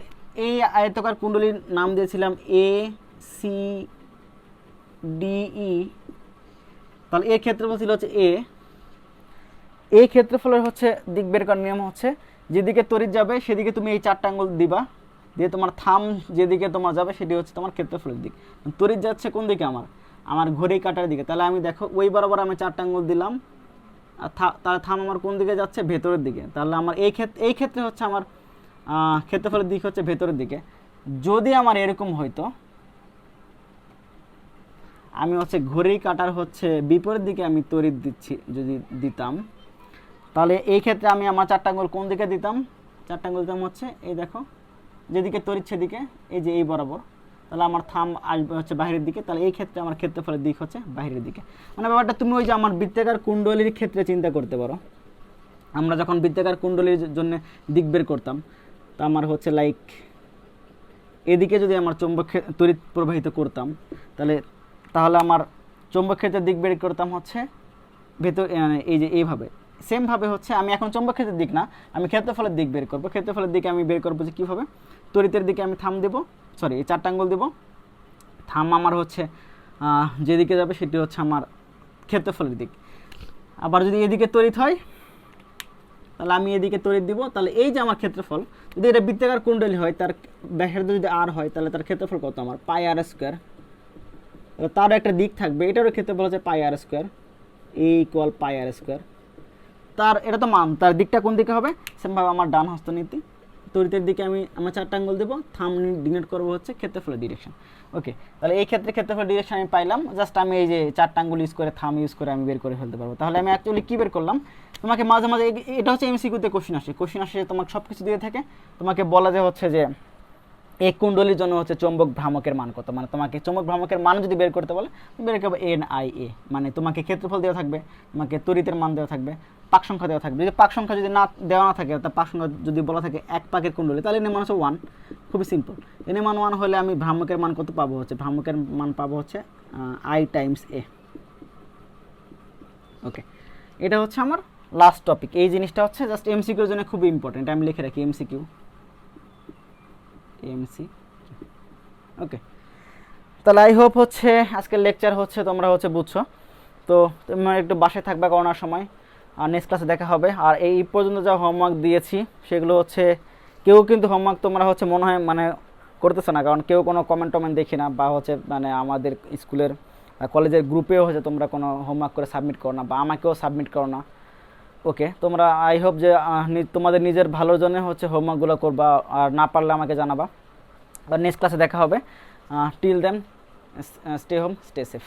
এই আয়তকার কুণ্ডলীর নাম দিয়েছিলাম এ সি ডিই। তাহলে এর ক্ষেত্রফল ছিল হচ্ছে এই ক্ষেত্রফলের হচ্ছে দিক বের করার নিয়ম হচ্ছে যেদিকে তড়িৎ যাবে সেদিকে তুমি এই 4টা আঙ্গুল দিবা, দিয়ে তোমার থাম যেদিকে তোমার যাবে সেটি হচ্ছে তোমার ক্ষেত্রফলের দিক। তড়িৎ যাচ্ছে কোন দিকে আমার ঘড়ি কাটার দিকে। তাহলে আমি দেখো ওই বরাবর আমি 4টা আঙ্গুল দিলাম, আর তার থাম আমার কোন দিকে যাচ্ছে ভেতরের দিকে। তাহলে আমার এই ক্ষেত্রে হচ্ছে আমার ক্ষেত্রফলের দিক হচ্ছে ভেতরের দিকে। যদি আমার এরকম হইতো আমি হচ্ছে ঘড়ি কাটার হচ্ছে বিপরীত দিকে আমি তড়িৎ যদি দিতাম, তাহলে এই ক্ষেত্রে আমি আমার 4টা আঙ্গুল কোন দিকে দিতাম, 4টা আঙ্গুল দিতাম হচ্ছে এই দেখো যেদিকে তড়িৎ সেদিকে, এই যে এই বরাবর। তাহলে আমার থাম আসবে হচ্ছে বাইরের দিকে। তাহলে এই ক্ষেত্রে আমার ক্ষেত্রফলের দিক হচ্ছে বাইরের দিকে। মানে ব্যাপারটা তুমি ওই যে আমার বৃত্তাকার কুণ্ডলীর ক্ষেত্রে চিন্তা করতে পারো। আমরা যখন বৃত্তাকার কুণ্ডলীর জন্য দিক বের করতাম তা আমার হচ্ছে লাইক এদিকে যদি আমার চৌম্বক তড়িৎ প্রবাহিত করতাম তাহলে আমার চৌম্বক ক্ষেত্রের দিক বের করতাম হচ্ছে ভেতর, এই যে এইভাবে সেমভাবে হচ্ছে আমি এখন চৌম্বক ক্ষেত্রের দিক না, আমি ক্ষেত্রফলের দিক বের করবো। ক্ষেত্রফলের দিকে আমি বের করবো যে কীভাবে, তড়িতের দিকে আমি থাম দেবো, সরি এই 4টা আঙ্গুল দেবো, থাম আমার হচ্ছে যেদিকে যাবে সেটি হচ্ছে আমার ক্ষেত্রফলের দিক। আবার যদি এদিকে তড়িৎ হয় তাহলে আমি এদিকে তড়িৎ দিব, তাহলে এই যে আমার ক্ষেত্রফল, যদি এটা বৃত্তাকার কুণ্ডলী হয়, তার ব্যাসার্ধ যদি আর হয়, তাহলে তার ক্ষেত্রফল কত আমার পাই আর স্কোয়ার। তারও একটা দিক থাকবে, এটারও ক্ষেত্রফল হচ্ছে পাই আর স্কোয়ার, এ ইকুয়াল পাই আর স্কোয়ার। তার এটা তো মান, তার দিকটা কোন দিকে হবে, সেমভাবে আমার ডান হস্ত নীতি, তড়িতের দিকে আমি আমার 4টা আঙ্গুল দেবো, থাম ডিনোট করবো হচ্ছে ক্ষেত্রফলের ডিরেকশন। ওকে, তাহলে এই ক্ষেত্রে ক্ষেত্রফল ডিরেকশন আমি পাইলাম, জাস্ট আমি এই যে 4টা আঙ্গুল ইউজ করে থাম ইউজ করে আমি বের করে ফেলতে পারবো। তাহলে আমি অ্যাকচুয়ালি কী বের করলাম, তোমাকে মাঝে মাঝে এটা হচ্ছে এমসিকিউতে কোশ্চেন আসে, তোমাকে সব কিছু দিয়ে থাকে, তোমাকে বলা যে হচ্ছে যে এই কুণ্ডলীর জন্য হচ্ছে চৌম্বক ভ্রামকের মান কত, মানে তোমাকে চৌম্বক ভ্রামকের মান যদি বের করতে বলে বের করবে NIA, মানে তোমাকে ক্ষেত্রফল দেওয়া থাকবে, তোমাকে তড়িতের মান দেওয়া থাকবে, পাক সংখ্যা দেওয়া থাকবে। যদি পাক সংখ্যা যদি না দেওয়া না থাকে, তা পাক সংখ্যা যদি বলা থাকে এক পাকের কুণ্ডলী, তাহলে এর মান হচ্ছে 1, খুবই সিম্পল। এর মান 1 হলে আমি ভ্রামকের মান কত পাবো, হচ্ছে ভ্রামকের মান পাবো হচ্ছে I টাইমস A। ওকে, এটা হচ্ছে আমার লাস্ট টপিক। এই জিনিসটা হচ্ছে জাস্ট এমসিকিউর জন্য খুবই ইম্পর্টেন্ট, আমি লিখে রাখি এমসিকিউ। ওকে, তাহলে আই হোপ হচ্ছে আজকের লেকচার হচ্ছে তোমরা হচ্ছে বুঝছো। তো তোমরা একটু বাসায় থাকবে করোনার সময়, আর নেক্সট ক্লাসে দেখা হবে। আর এই পর্যন্ত যা হোমওয়ার্ক দিয়েছি সেগুলো হচ্ছে কেউ কিন্তু হোমওয়ার্ক তোমরা হচ্ছে মনে হয় মানে করতেছে না, কারণ কেউ কোনো কমেন্ট টমেন্ট দেখি না, বা হচ্ছে মানে আমাদের স্কুলের কলেজের গ্রুপেও হচ্ছে তোমরা কোনো হোমওয়ার্ক করে সাবমিট করো না, বা আমাকেও সাবমিট করো না। ওকে, তোমরা আই হোপ যে তোমাদের নিজের ভালোর জন্য হচ্ছে হোমওয়ার্কগুলো করবা, আর না পারলে আমাকে জানাবা। আর নেক্সট ক্লাসে দেখা হবে। Till then, stay home, stay safe.